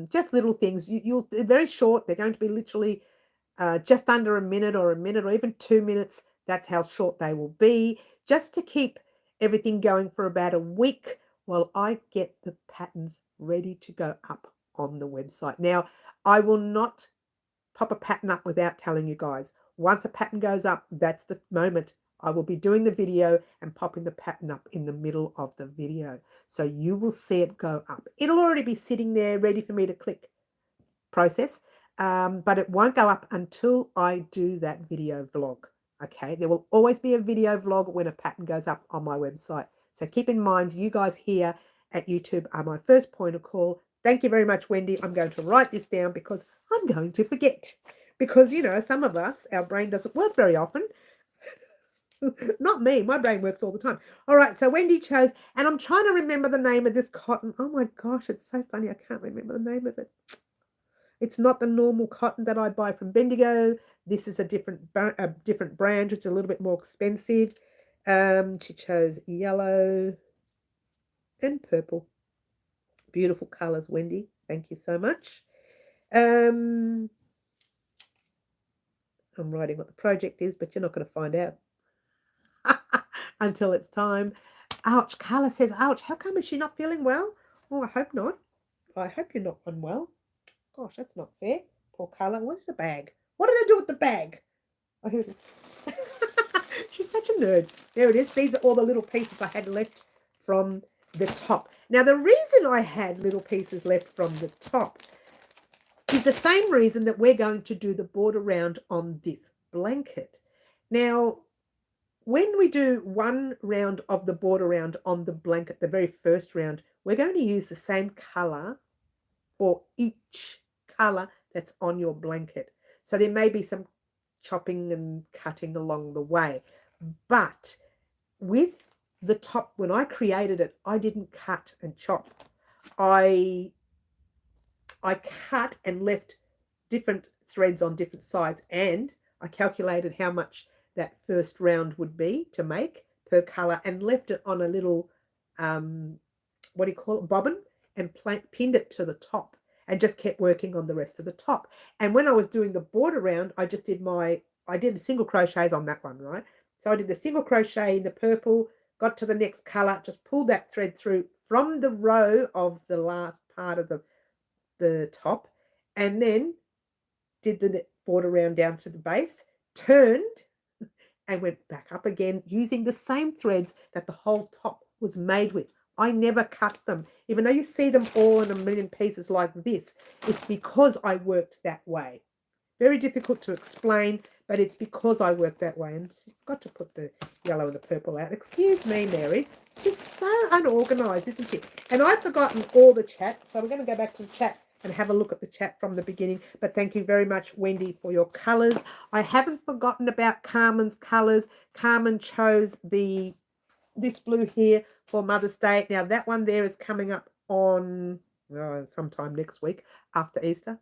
just little things. They're very short. They're going to be literally just under a minute or even 2 minutes. That's how short they will be, just to keep everything going for about a week while I get the patterns ready to go up on the website. Now, I will not pop a pattern up without telling you guys. Once a pattern goes up, that's the moment I will be doing the video and popping the pattern up in the middle of the video. So you will see it go up. It'll already be sitting there ready for me to click process, but it won't go up until I do that video vlog. Okay, there will always be a video vlog when a pattern goes up on my website. So keep in mind, you guys here at YouTube are my first point of call. Thank you very much, Wendy. I'm going to write this down because I'm going to forget. Because, you know, some of us, our brain doesn't work very often. Not me. My brain works all the time. All right, so Wendy chose, and I'm trying to remember the name of this cotton. Oh, my gosh, it's so funny. I can't remember the name of it. It's not the normal cotton that I buy from Bendigo. This is a different brand, which is a little bit more expensive. She chose yellow and purple. Beautiful colours, Wendy. Thank you so much. I'm writing what the project is, but you're not going to find out until it's time. Ouch, Carla says, ouch, how come is she not feeling well? Oh, I hope not. I hope you're not unwell. Gosh, that's not fair. Poor Carla. Where's the bag? What did I do with the bag? Oh, here it is. She's such a nerd. There it is. These are all the little pieces I had left from the top. Now, the reason I had little pieces left from the top is the same reason that we're going to do the border round on this blanket. Now, when we do one round of the border round on the blanket, the very first round, we're going to use the same colour for each colour that's on your blanket. So there may be some chopping and cutting along the way. But with the top, when I created it, I didn't cut and chop. I cut and left different threads on different sides, and I calculated how much that first round would be to make per colour and left it on a little, what do you call it, bobbin, and pinned it to the top and just kept working on the rest of the top. And when I was doing the border round, I just did I did the single crochets on that one, right? So I did the single crochet in the purple, got to the next colour, just pulled that thread through from the row of the last part of the top, and then did the border round down to the base, turned, and went back up again using the same threads that the whole top was made with. I never cut them. Even though you see them all in a million pieces like this, it's because I worked that way. Very difficult to explain, but it's because I worked that way. And I've got to put the yellow and the purple out. Excuse me, Mary. She's so unorganised, isn't she? And I've forgotten all the chat, so we're going to go back to the chat and have a look at the chat from the beginning. But thank you very much, Wendy, for your colours. I haven't forgotten about Carmen's colours. Carmen chose this blue here for Mother's Day. Now, that one there is coming up on sometime next week after Easter.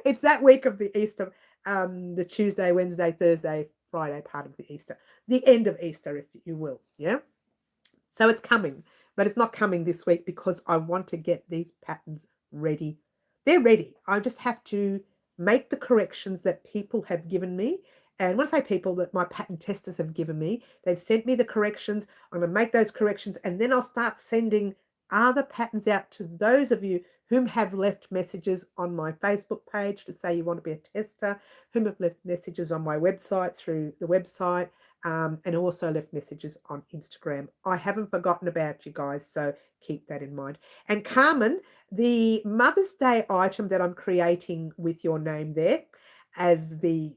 It's that week of the Easter, the Tuesday, Wednesday, Thursday, Friday part of the Easter, the end of Easter, if you will. Yeah. So it's coming, but it's not coming this week because I want to get these patterns ready. They're ready. I just have to make the corrections that people have given me. And when I say people, that my pattern testers have given me, they've sent me the corrections. I'm going to make those corrections, and then I'll start sending other patterns out to those of you whom have left messages on my Facebook page to say you want to be a tester, whom have left messages on my website through the website, and also left messages on Instagram. I haven't forgotten about you guys, so keep that in mind. And Carmen, the Mother's Day item that I'm creating with your name there as the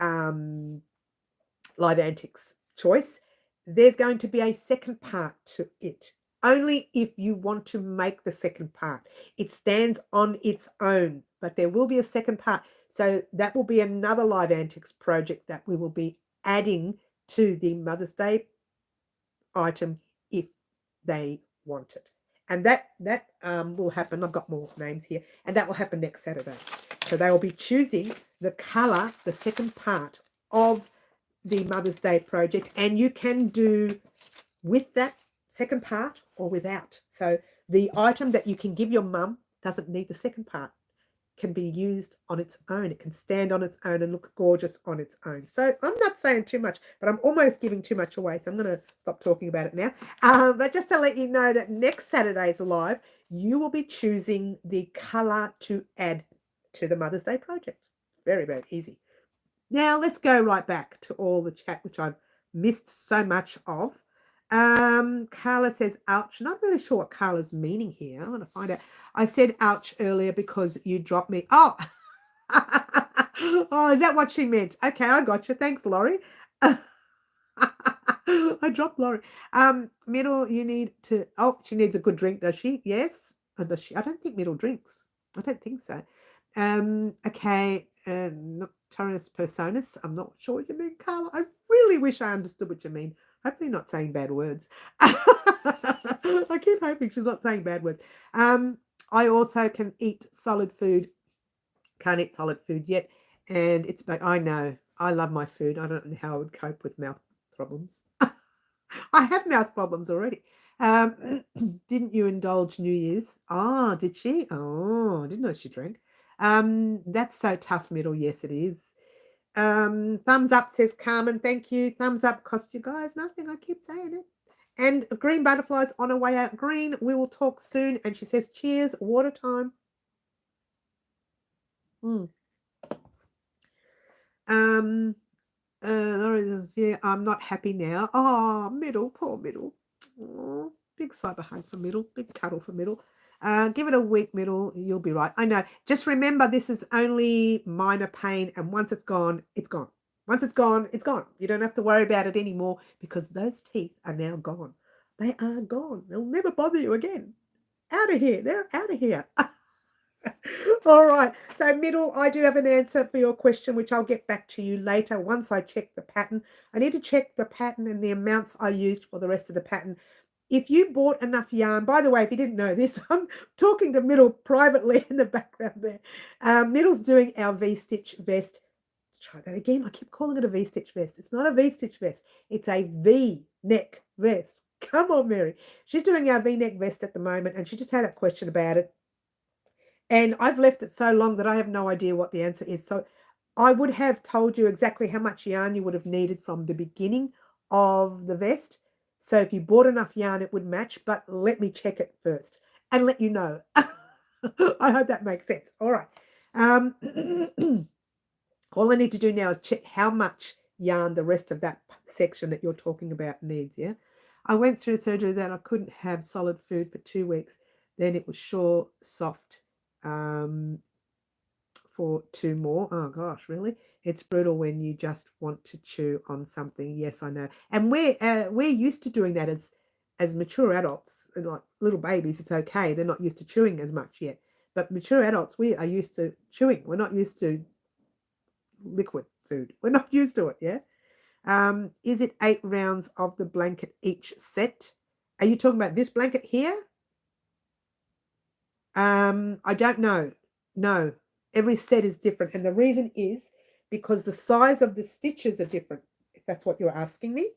Live Antics choice, there's going to be a second part to it. Only if you want to make the second part. It stands on its own, but there will be a second part. So that will be another Live Antics project that we will be adding to the Mother's Day item if they want it. And that will happen. I've got more names here. And that will happen next Saturday. So they will be choosing the colour, the second part of the Mother's Day project. And you can do with that second part or without. So the item that you can give your mum doesn't need the second part, can be used on its own. It can stand on its own and look gorgeous on its own. So I'm not saying too much, but I'm almost giving too much away. So I'm going to stop talking about it now. But just to let you know that next Saturday's live, you will be choosing the colour to add to the Mother's Day project. Very, very easy. Now let's go right back to all the chat, which I've missed so much of. Carla says, ouch. Not really sure what Carla's meaning here. I want to find out. I said ouch earlier because you dropped me. Oh, oh, is that what she meant? Okay, I got you. Thanks, Laurie. I dropped Laurie. Middle, you need to. Oh, she needs a good drink, does she? Yes. Does she? I don't think Middle drinks. I don't think so. Okay. Nocturus personas. I'm not sure what you mean, Carla. I really wish I understood what you mean. Hopefully not saying bad words. I keep hoping she's not saying bad words. I also can eat solid food. Can't eat solid food yet. And it's, I know, I love my food. I don't know how I would cope with mouth problems. I have mouth problems already. Didn't you indulge New Year's? Oh, did she? Oh, I didn't know she drank. That's so tough, Middle. Yes, it is. Thumbs up, says Carmen. Thank you. Thumbs up cost you guys nothing. I keep saying it. And Green Butterflies on her way out. Green, we will talk soon. And she says, cheers, water time. Yeah, I'm not happy now. Oh, Middle, poor Middle. Oh, big cyber hug for Middle, big cuddle for Middle. Give it a week, Middle. You'll be right. I know. Just remember, this is only minor pain, and once it's gone, it's gone. Once it's gone, it's gone. You don't have to worry about it anymore because those teeth are now gone. They are gone. They'll never bother you again. Out of here. They're out of here. All right. So, Middle, I do have an answer for your question, which I'll get back to you later once I check the pattern. I need to check the pattern and the amounts I used for the rest of the pattern. If you bought enough yarn, by the way, if you didn't know this, I'm talking to Middle privately in the background there. Middle's doing our V-stitch vest. Let's try that again. I keep calling it a V-stitch vest. It's not a V-stitch vest. It's a V-neck vest. Come on, Mary. She's doing our V-neck vest at the moment, and she just had a question about it. And I've left it so long that I have no idea what the answer is. So I would have told you exactly how much yarn you would have needed from the beginning of the vest. So if you bought enough yarn, it would match. But let me check it first and let you know. I hope that makes sense. All right. All I need to do now is check how much yarn the rest of that section that you're talking about needs, yeah? I went through surgery that I couldn't have solid food for 2 weeks. Then it was sure soft for 2 more. Oh gosh, really? It's brutal when you just want to chew on something. Yes, I know. And we're used to doing that as as mature adults, and like little babies, it's okay. They're not used to chewing as much yet. But mature adults, we are used to chewing. We're not used to liquid food. We're not used to it, yeah? Is it 8 rounds of the blanket each set? Are you talking about this blanket here? I don't know. No, every set is different. And the reason is because the size of the stitches are different, if that's what you're asking me.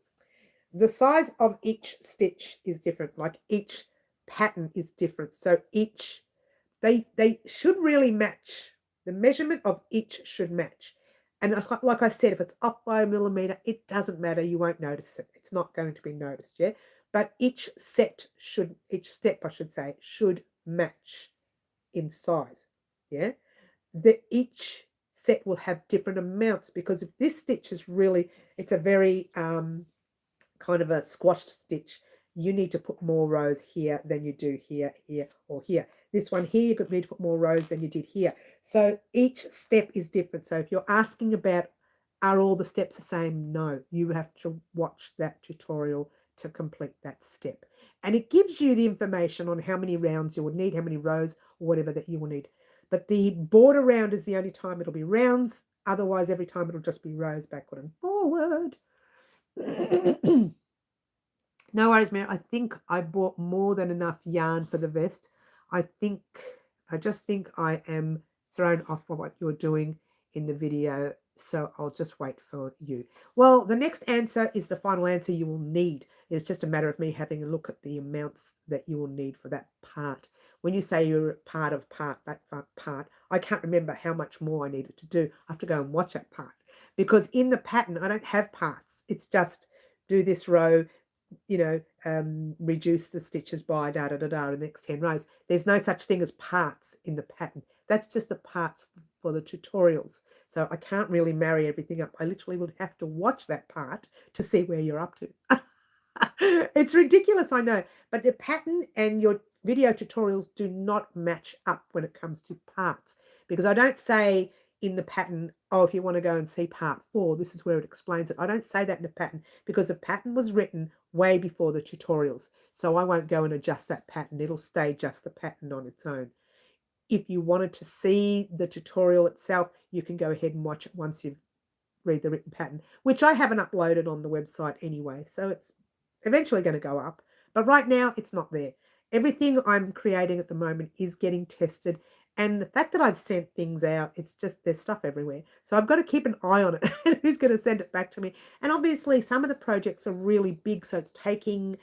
The size of each stitch is different, like each pattern is different. So they should really match. The measurement of each should match. And like I said, if it's off by a millimeter, it doesn't matter. You won't notice it. It's not going to be noticed, yeah? But each step, I should say, should match in size, yeah? Each set will have different amounts, because if this stitch is really, it's a very kind of a squashed stitch, you need to put more rows here than you do here, here, or here. This one here, you need to put more rows than you did here. So each step is different. So if you're asking about, are all the steps the same? No, you have to watch that tutorial to complete that step. And it gives you the information on how many rounds you will need, how many rows, or whatever that you will need. But the border round is the only time it'll be rounds. Otherwise, every time it'll just be rows backward and forward. No worries, Mary. I think I bought more than enough yarn for the vest. I just think I am thrown off by what you're doing in the video, so I'll just wait for you. Well, the next answer is the final answer you will need. It's just a matter of me having a look at the amounts that you will need for that part. When you say you're part of that part, I can't remember how much more I needed to do. I have to go and watch that part, because in the pattern, I don't have parts. It's just do this row, reduce the stitches by the next 10 rows. There's no such thing as parts in the pattern. That's just the parts for the tutorials. So I can't really marry everything up. I literally would have to watch that part to see where you're up to. It's ridiculous, I know, but the pattern and your video tutorials do not match up when it comes to parts, because I don't say in the pattern, oh, if you want to go and see part 4, this is where it explains it. I don't say that in the pattern, because the pattern was written way before the tutorials. So I won't go and adjust that pattern. It'll stay just the pattern on its own. If you wanted to see the tutorial itself, you can go ahead and watch it once you've read the written pattern, which I haven't uploaded on the website anyway. So it's eventually going to go up. But right now, it's not there. Everything I'm creating at the moment is getting tested. And the fact that I've sent things out, it's just there's stuff everywhere. So I've got to keep an eye on it and who's going to send it back to me. And obviously some of the projects are really big, so it's taking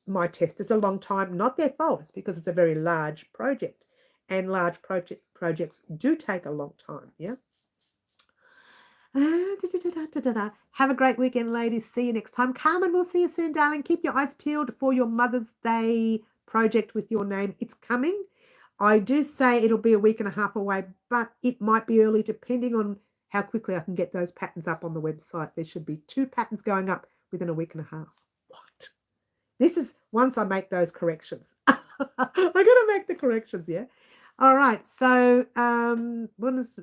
my testers a long time. Not their fault, it's because it's a very large project. And large projects do take a long time, yeah? Have a great weekend, ladies. See you next time. Carmen, we'll see you soon, darling. Keep your eyes peeled for your Mother's Day project with your name. It's coming. I do say it'll be a week and a half away, but it might be early depending on how quickly I can get those patterns up on the website. There should be 2 patterns going up within a week and a half. What? This is once I make those corrections. I got to make the corrections, yeah? All right, so what does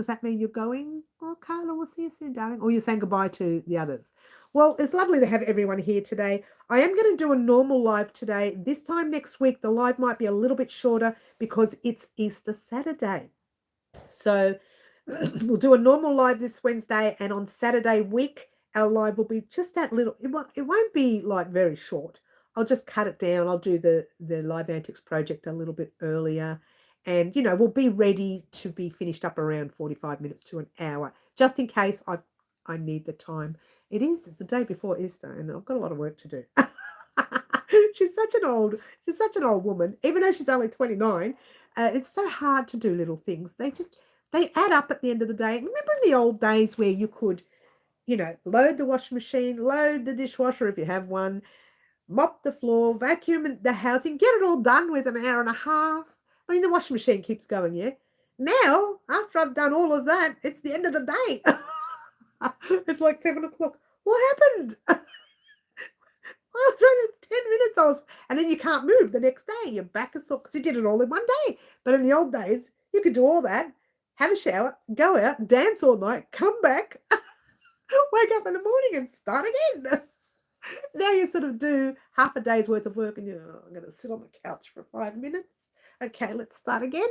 that mean? You're going? Oh, Carla, we'll see you soon, darling. Or you're saying goodbye to the others. Well, it's lovely to have everyone here today. I am going to do a normal live today. This time next week, the live might be a little bit shorter because it's Easter Saturday. So we'll do a normal live this Wednesday, and on Saturday week, our live will be just that little. It won't be like very short. I'll just cut it down. I'll do the Live Antics project a little bit earlier. And, we'll be ready to be finished up around 45 minutes to an hour, just in case I need the time. It is the day before Easter, and I've got a lot of work to do. She's such an old woman, even though she's only 29. It's so hard to do little things. They add up at the end of the day. Remember in the old days where you could, load the washing machine, load the dishwasher if you have one, mop the floor, vacuum the house, and get it all done with an hour and a half. I mean, the washing machine keeps going, yeah? Now, after I've done all of that, it's the end of the day. It's like 7 o'clock. What happened? Well, it was only 10 minutes. And then you can't move the next day. Your back is sore because you did it all in one day. But in the old days, you could do all that, have a shower, go out, dance all night, come back, wake up in the morning and start again. Now you sort of do half a day's worth of work and you're, oh, I'm going to sit on the couch for 5 minutes. Okay, let's start again.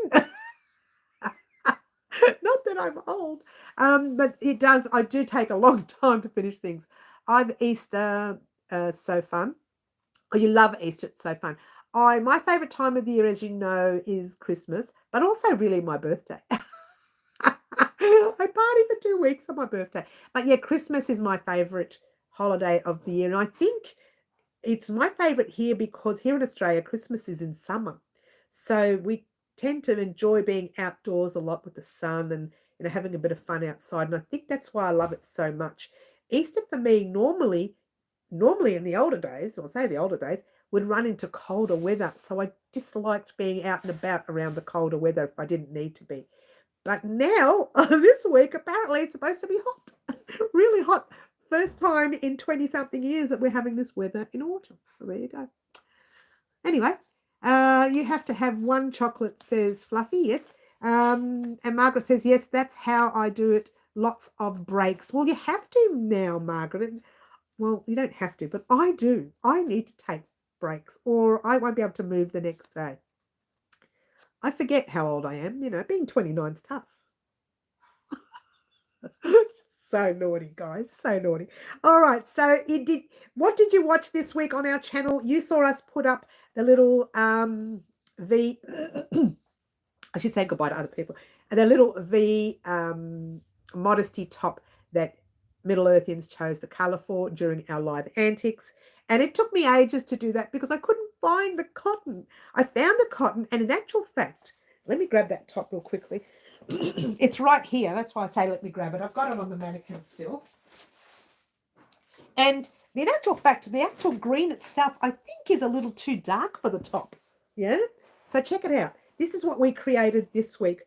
Not that I'm old, but it does. I do take a long time to finish things. I've Easter so fun. Oh, you love Easter. It's so fun. My favorite time of the year, as you know, is Christmas, but also really my birthday. I party for 2 weeks on my birthday. But yeah, Christmas is my favorite holiday of the year. And I think it's my favorite here because here in Australia, Christmas is in summer. So we tend to enjoy being outdoors a lot with the sun and having a bit of fun outside. And I think that's why I love it so much. Easter for me normally in the older days, I'll say the older days, would run into colder weather. So I disliked being out and about around the colder weather if I didn't need to be. But now, this week, apparently it's supposed to be hot, really hot. First time in 20-something years that we're having this weather in autumn. So there you go. Anyway, you have to have one chocolate, says Fluffy, yes. And Margaret says, yes, that's how I do it. Lots of breaks. Well, you have to now, Margaret. Well, you don't have to, but I do. I need to take breaks or I won't be able to move the next day. I forget how old I am. Being 29 is tough. So naughty, guys. So naughty. All right. So what did you watch this week on our channel? You saw us put up the little V I should say goodbye to other people. And the little V modesty top that Middle Earthians chose the colour for during our live antics. And it took me ages to do that because I couldn't find the cotton. I found the cotton, and in actual fact, let me grab that top real quickly. It's right here. That's why I say let me grab it. I've got it on the mannequin still. And in actual fact, the actual green itself, I think, is a little too dark for the top. Yeah? So check it out. This is what we created this week.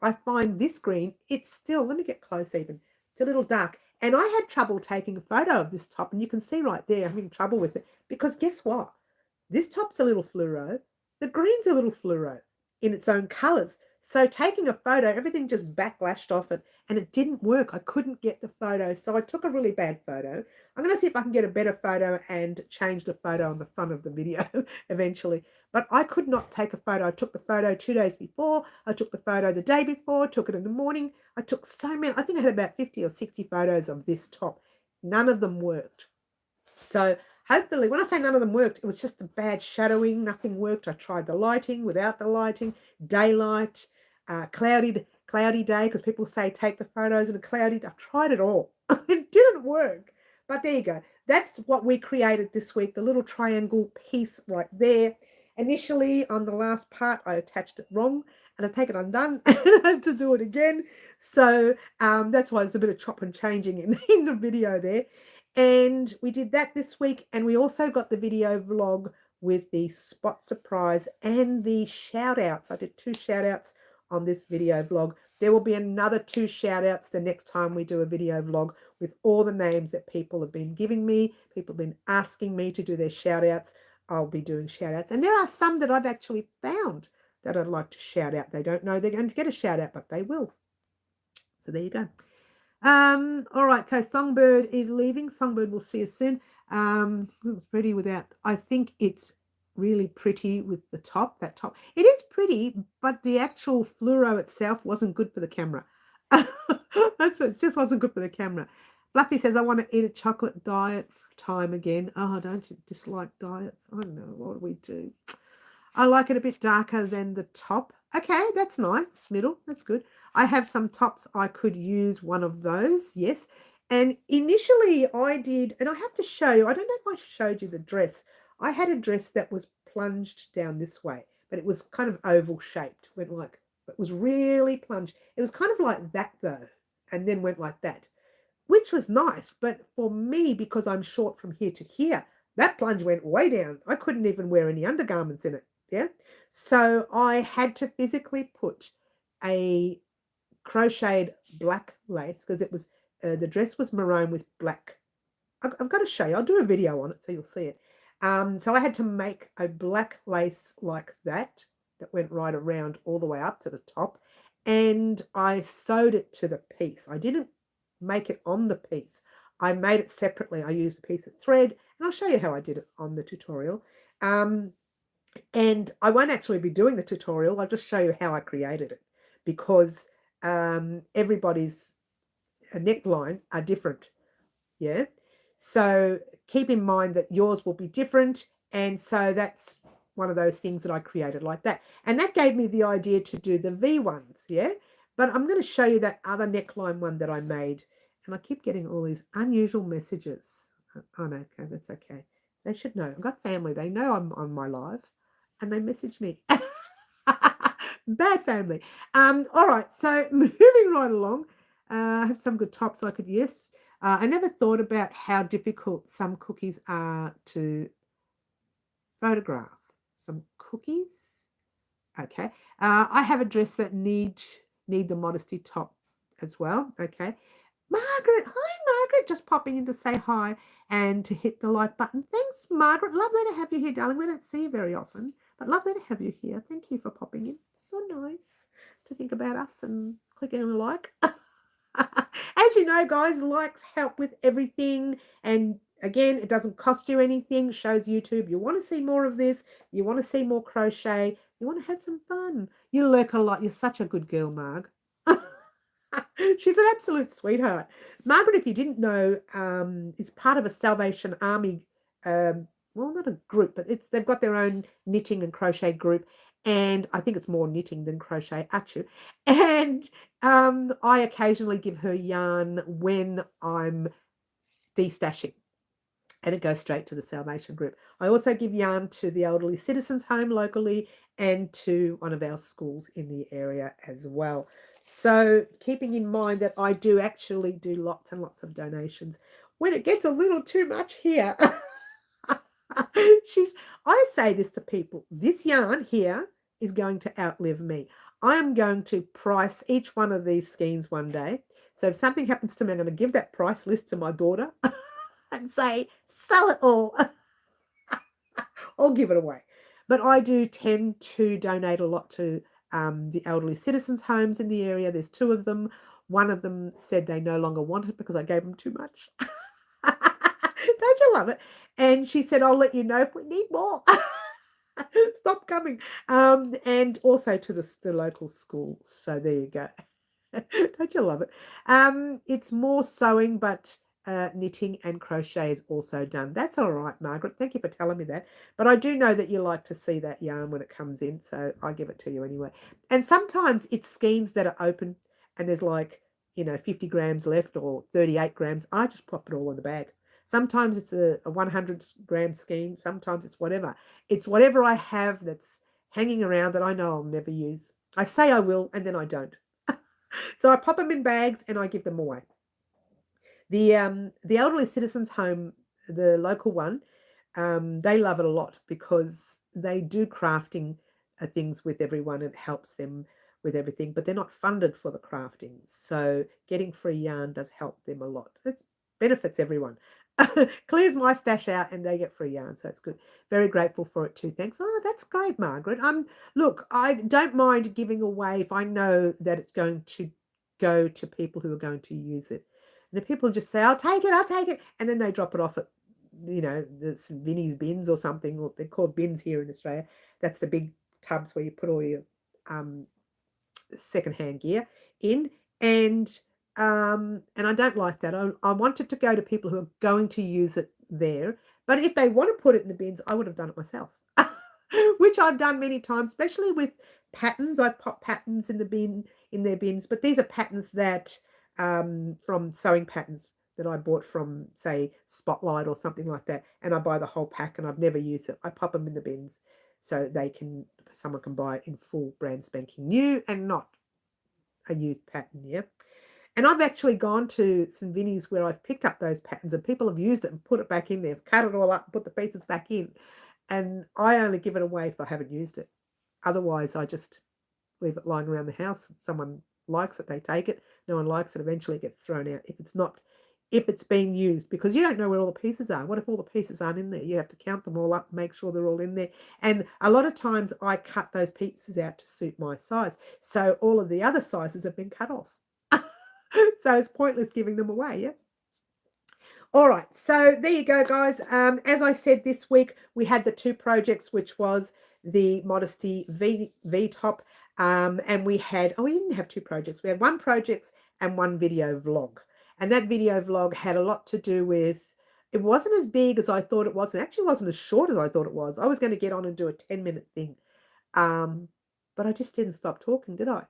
I find this green, it's still, let me get close even. It's a little dark. And I had trouble taking a photo of this top. And you can see right there, I'm having trouble with it. Because guess what? This top's a little fluoro. The green's a little fluoro in its own colours. So taking a photo, everything just backlashed off it. And it didn't work. I couldn't get the photo. So I took a really bad photo. I'm going to see if I can get a better photo and change the photo on the front of the video eventually. But I could not take a photo. I took the photo 2 days before. I took the photo the day before. Took it in the morning. I took so many. I think I had about 50 or 60 photos of this top. None of them worked. So hopefully, when I say none of them worked, it was just a bad shadowing. Nothing worked. I tried the lighting, without the lighting, daylight, cloudy day, because people say take the photos in a cloudy day. I've tried it all. It didn't work. But there you go. That's what we created this week, the little triangle piece right there. Initially, on the last part, I attached it wrong, and I take it undone and I had to do it again. So that's why there's a bit of chop and changing in the video there. And we did that this week, and we also got the video vlog with the spot surprise and the shout outs. I did 2 shout outs on this video vlog. There will be another 2 shout outs the next time we do a video vlog with all the names that people have been giving me. People have been asking me to do their shout outs. I'll be doing shout outs. And there are some that I've actually found that I'd like to shout out. They don't know they're going to get a shout out, but they will. So there you go. All right, so Songbird is leaving. Songbird, we'll see you soon. It's pretty without, I think it's really pretty with the top, that top. It is pretty, but the actual fluoro itself wasn't good for the camera. That's what, it just wasn't good for the camera. Fluffy says, I want to eat a chocolate diet time again. Oh, don't you dislike diets? I don't know, what do we do? I like it a bit darker than the top. Okay, that's nice. Middle, that's good. I have some tops. I could use one of those, yes. And initially I did, and I have to show you, I don't know if I showed you the dress. I had a dress that was plunged down this way, but it was kind of oval shaped. It was really plunged. It was kind of like that though, and then went like that, which was nice. But for me, because I'm short from here to here, that plunge went way down. I couldn't even wear any undergarments in it. Yeah. So I had to physically put a crocheted black lace, because it was the dress was maroon with black. I've got to show you. I'll do a video on it so you'll see it. So I had to make a black lace like that went right around all the way up to the top, and I sewed it to the piece. I didn't make it on the piece. I made it separately. I used a piece of thread, and I'll show you how I did it on the tutorial. And I won't actually be doing the tutorial. I'll just show you how I created it, because everybody's neckline are different. Yeah. So keep in mind that yours will be different. And so that's one of those things that I created like that. And that gave me the idea to do the V ones. Yeah. But I'm going to show you that other neckline one that I made. And I keep getting all these unusual messages. Oh, no, okay, that's okay. They should know. I've got family. They know I'm on my live and they message me. Bad family. All right. So moving right along. I have some good tops I could use. I never thought about how difficult some cookies are to photograph. Some cookies. Okay. I have a dress that need the modesty top as well. Okay. Margaret, hi Margaret, just popping in to say hi and to hit the like button. Thanks, Margaret. Lovely to have you here, darling. We don't see you very often, but lovely to have you here. Thank you for popping in. So nice to think about us and clicking on the like. As you know, guys, likes help with everything. And again, it doesn't cost you anything. It shows YouTube you want to see more of this. You want to see more crochet. You want to have some fun. You lurk a lot. You're such a good girl, Marg. She's an absolute sweetheart. Margaret, if you didn't know, is part of a Salvation Army. Well, not a group, but they've got their own knitting and crochet group. And I think it's more knitting than crochet, actually. And I occasionally give her yarn when I'm destashing, and it goes straight to the Salvation group. I also give yarn to the elderly citizens home locally and to one of our schools in the area as well. So keeping in mind that I do actually do lots and lots of donations. When it gets a little too much here, I say this to people, this yarn here is going to outlive me. I am going to price each one of these skeins one day. So if something happens to me, I'm going to give that price list to my daughter and say, sell it all. Or give it away. But I do tend to donate a lot to the elderly citizens' homes in the area. There's 2 of them. One of them said they no longer want it because I gave them too much. Don't you love it? And she said, I'll let you know if we need more. Stop coming. And also to the local school. So there you go. Don't you love it? It's more sewing, but knitting and crochet is also done. That's all right, Margaret. Thank you for telling me that. But I do know that you like to see that yarn when it comes in, so I give it to you anyway. And sometimes it's skeins that are open and there's like, 50 grams left or 38 grams. I just pop it all in the bag. Sometimes it's a 100-gram skein. Sometimes it's whatever. It's whatever I have that's hanging around that I know I'll never use. I say I will, and then I don't. So I pop them in bags and I give them away. The elderly citizens home, the local one, they love it a lot because they do crafting things with everyone. It helps them with everything, but they're not funded for the crafting. So getting free yarn does help them a lot. It benefits everyone. Clears my stash out and they get free yarn, so it's good. Very grateful for it too. Thanks. Oh, that's great, Margaret. Look, I don't mind giving away if I know that it's going to go to people who are going to use it. And if people just say, I'll take it, and then they drop it off at, the Vinnie's bins or something, or they're called bins here in Australia. That's the big tubs where you put all your secondhand gear in. And I don't like that. I want it to go to people who are going to use it there. But if they want to put it in the bins, I would have done it myself, which I've done many times, especially with patterns. I've popped patterns in their bins, but these are patterns that from sewing patterns that I bought from, say, Spotlight or something like that, and I buy the whole pack and I've never used it. I pop them in the bins so someone can buy it in full brand spanking new and not a used pattern, yeah. And I've actually gone to some Vinnies where I've picked up those patterns and people have used it and put it back in there, cut it all up, put the pieces back in, and I only give it away if I haven't used it. Otherwise, I just leave it lying around the house. Someone likes it, they take it. No one likes it, eventually it gets thrown out if it's being used, because you don't know where all the pieces are. What if all the pieces aren't in there? You have to count them all up, make sure they're all in there. And a lot of times I cut those pieces out to suit my size. So all of the other sizes have been cut off. So it's pointless giving them away, yeah? All right, so there you go, guys. As I said, this week we had the two projects, which was the Modesty V top, and we didn't have two projects. We had one project and one video vlog, and that video vlog had a lot to do with. It wasn't as big as I thought it was. It actually wasn't as short as I thought it was. I was going to get on and do a 10-minute thing, um, but I just didn't stop talking, did I?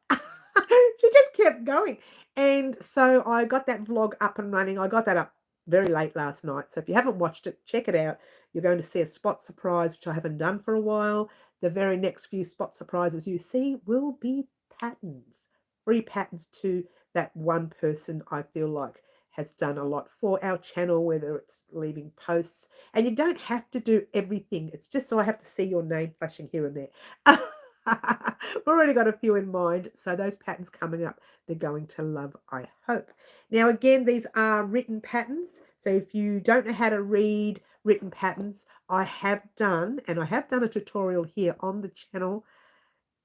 She just kept going, and so I got that vlog up and running. I got that up very late last night. So if you haven't watched it, check it out. You're going to see a spot surprise, which I haven't done for a while. The very next few spot surprises you see will be patterns, free patterns to that one person I feel like has done a lot for our channel, whether it's leaving posts. And you don't have to do everything. It's just so I have to see your name flashing here and there. We've already got a few in mind. So those patterns coming up, they're going to love, I hope. Now, again, these are written patterns. So if you don't know how to read written patterns, I have done a tutorial here on the channel.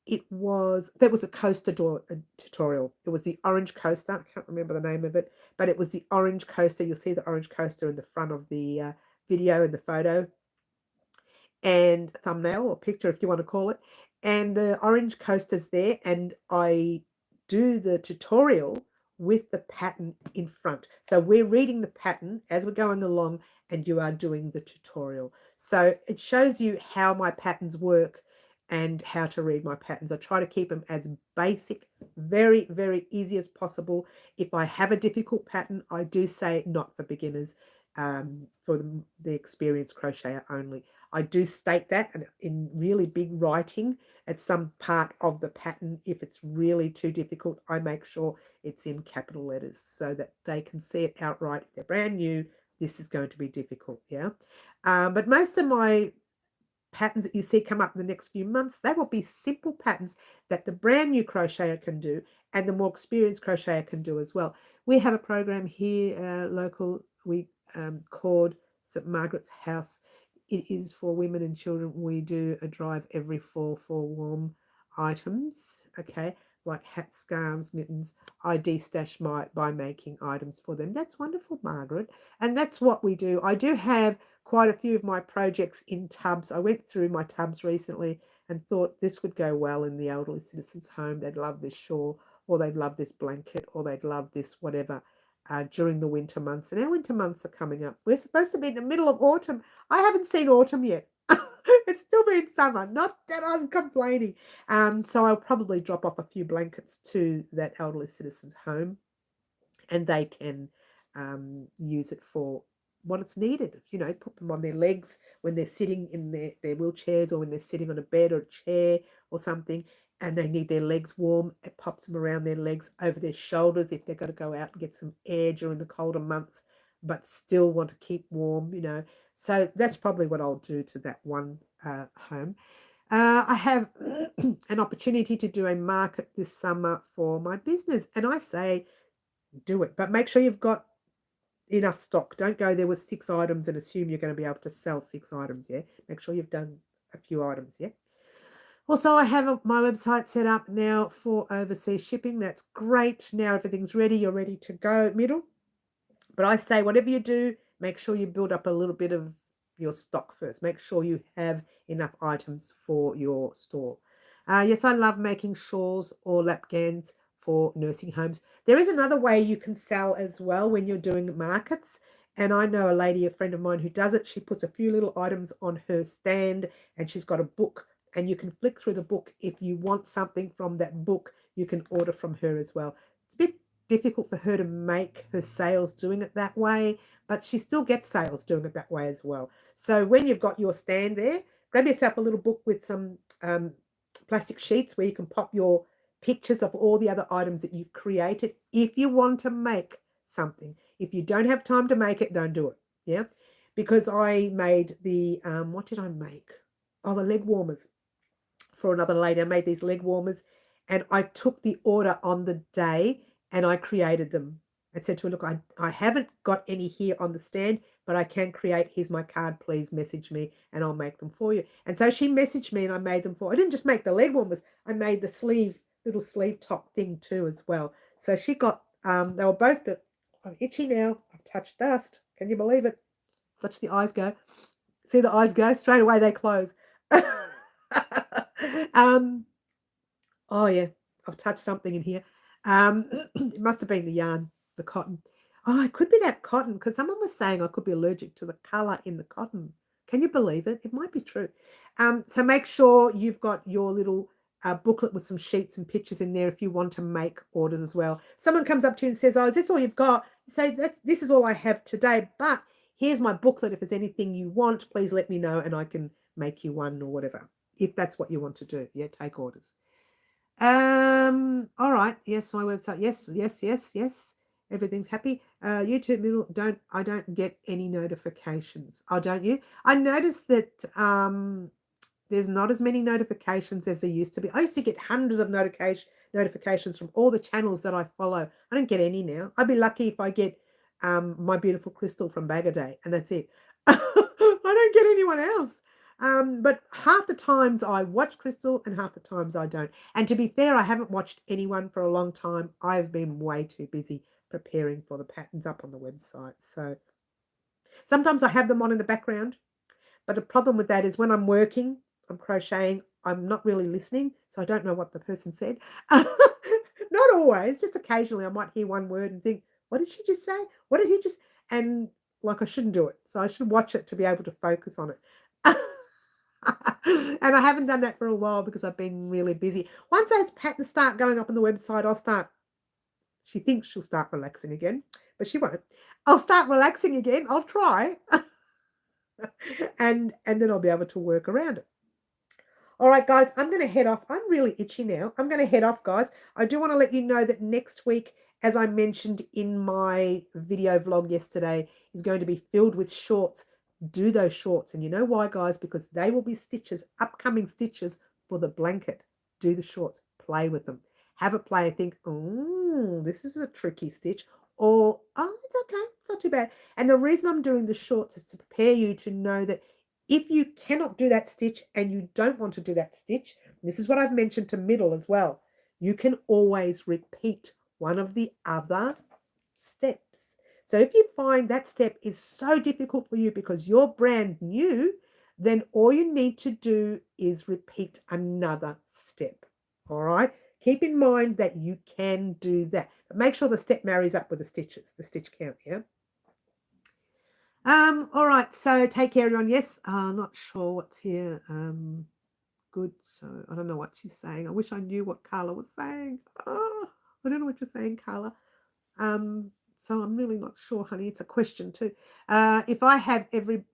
That was a coaster tutorial. It was the orange coaster. I can't remember the name of it, but it was the orange coaster. You'll see the orange coaster in the front of the video and the photo and thumbnail or picture, if you want to call it. And the orange coaster's there, and I do the tutorial with the pattern in front. So we're reading the pattern as we're going along, and you are doing the tutorial. So it shows you how my patterns work and how to read my patterns. I try to keep them as basic, very, very easy as possible. If I have a difficult pattern, I do say not for beginners, for the experienced crocheter only. I do state that in really big writing at some part of the pattern. If it's really too difficult, I make sure it's in capital letters so that they can see it outright. If they're brand new, this is going to be difficult, yeah? But most of my patterns that you see come up in the next few months, they will be simple patterns that the brand new crocheter can do and the more experienced crocheter can do as well. We have a program here, local, called St. Margaret's House. It is for women and children. We do a drive every fall for warm items, okay, like hats, scarves, mittens. I de-stash by making items for them. That's wonderful, Margaret. And that's what we do. I do have quite a few of my projects in tubs. I went through my tubs recently and thought this would go well in the elderly citizens' home. They'd love this shawl, or they'd love this blanket, or they'd love this whatever. During the winter months. And our winter months are coming up. We're supposed to be in the middle of autumn. I haven't seen autumn yet. It's still been summer. Not that I'm complaining. So I'll probably drop off a few blankets to that elderly citizen's home, and they can use it for what it's needed. You know, put them on their legs when they're sitting in their wheelchairs, or when they're sitting on a bed or a chair or something, and they need their legs warm. It pops them around their legs, over their shoulders if they've got to go out and get some air during the colder months, but still want to keep warm, you know. So that's probably what I'll do to that one home. I have an opportunity to do a market this summer for my business, and I say do it, but make sure you've got enough stock. Don't go there with 6 items and assume you're going to be able to sell 6 items, yeah? Make sure you've done a few items, yeah? Also, I have my website set up now for overseas shipping. That's great. Now everything's ready. You're ready to go, middle. But I say whatever you do, make sure you build up a little bit of your stock first. Make sure you have enough items for your store. Yes, I love making shawls or lapgans for nursing homes. There is another way you can sell as well when you're doing markets. And I know a lady, a friend of mine who does it. She puts a few little items on her stand, and she's got a book, and you can flick through the book. If you want something from that book, you can order from her as well. It's a bit difficult for her to make her sales doing it that way, but she still gets sales doing it that way as well. So when you've got your stand there, grab yourself a little book with some plastic sheets where you can pop your pictures of all the other items that you've created if you want to make something. If you don't have time to make it, don't do it. Yeah, because I made the what did I make? Oh, the leg warmers for another lady. I made these leg warmers, and I took the order on the day and I created them. I said to her, look, I haven't got any here on the stand, but I can create. Here's my card. Please message me and I'll make them for you. And so she messaged me and I made them for her. I didn't just make the leg warmers. I made the little sleeve top thing too as well. So she got, they were both, I'm itchy now. I've touched dust. Can you believe it? Watch the eyes go. See the eyes go? Straight away they close. Oh, yeah. I've touched something in here. It must have been the yarn, the cotton. Oh, it could be that cotton because someone was saying I could be allergic to the colour in the cotton. Can you believe it? It might be true. So make sure you've got your little booklet with some sheets and pictures in there if you want to make orders as well. Someone comes up to you and says, oh, is this all you've got? You say, this is all I have today, but here's my booklet. If there's anything you want, please let me know and I can make you one or whatever, if that's what you want to do. Yeah, take orders. All right. Yes, my website. Yes. Everything's happy. YouTube middle, I don't get any notifications. Oh, don't you? I noticed that there's not as many notifications as there used to be. I used to get hundreds of notifications from all the channels that I follow. I don't get any now. I'd be lucky if I get my beautiful crystal from Bag a Day, and that's it. I don't get anyone else. But half the times I watch Crystal and half the times I don't. And to be fair, I haven't watched anyone for a long time. I've been way too busy preparing for the patterns up on the website. So sometimes I have them on in the background. But the problem with that is when I'm working, I'm crocheting, I'm not really listening. So I don't know what the person said. Not always, just occasionally I might hear one word and think, what did she just say? What did he just... And like I shouldn't do it. So I should watch it to be able to focus on it. And I haven't done that for a while because I've been really busy. Once those patterns start going up on the website, I'll start... She thinks she'll start relaxing again, but she won't. I'll start relaxing again. I'll try. and then I'll be able to work around it. All right, guys, I'm going to head off. I'm really itchy now. I'm going to head off, guys. I do want to let you know that next week, as I mentioned in my video vlog yesterday, is going to be filled with shorts. Do those shorts. And you know why, guys? Because they will be stitches, upcoming stitches for the blanket. Do the shorts. Play with them. Have a play and think, oh, this is a tricky stitch. Or, oh, it's okay. It's not too bad. And the reason I'm doing the shorts is to prepare you to know that if you cannot do that stitch and you don't want to do that stitch, this is what I've mentioned to middle as well, you can always repeat one of the other steps. So if you find that step is so difficult for you because you're brand new, then all you need to do is repeat another step. All right? Keep in mind that you can do that. But make sure the step marries up with the stitches, the stitch count, yeah? All right, so take care, everyone. Yes, not sure what's here. Good. So I don't know what she's saying. I wish I knew what Carla was saying. Oh, I don't know what you're saying, Carla. So I'm really not sure, honey. It's a question too. If I have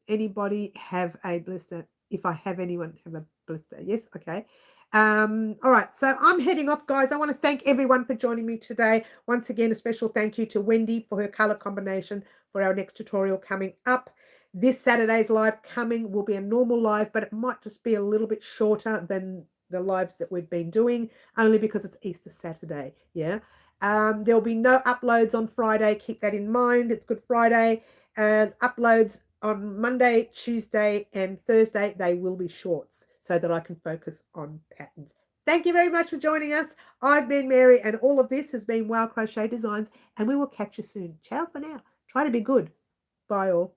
anybody have a blister, if I have anyone have a blister, yes, okay. All right, so I'm heading off, guys. I want to thank everyone for joining me today. Once again, a special thank you to Wendy for her color combination for our next tutorial coming up. This Saturday's live coming will be a normal live, but it might just be a little bit shorter than the lives that we've been doing, only because it's Easter Saturday, yeah. There'll be no uploads on Friday. Keep that in mind. It's Good Friday. And uploads on Monday, Tuesday, and Thursday, they will be shorts so that I can focus on patterns. Thank you very much for joining us. I've been Mary, and all of this has been Wow Crochet Designs, and we will catch you soon. Ciao for now. Try to be good. Bye all.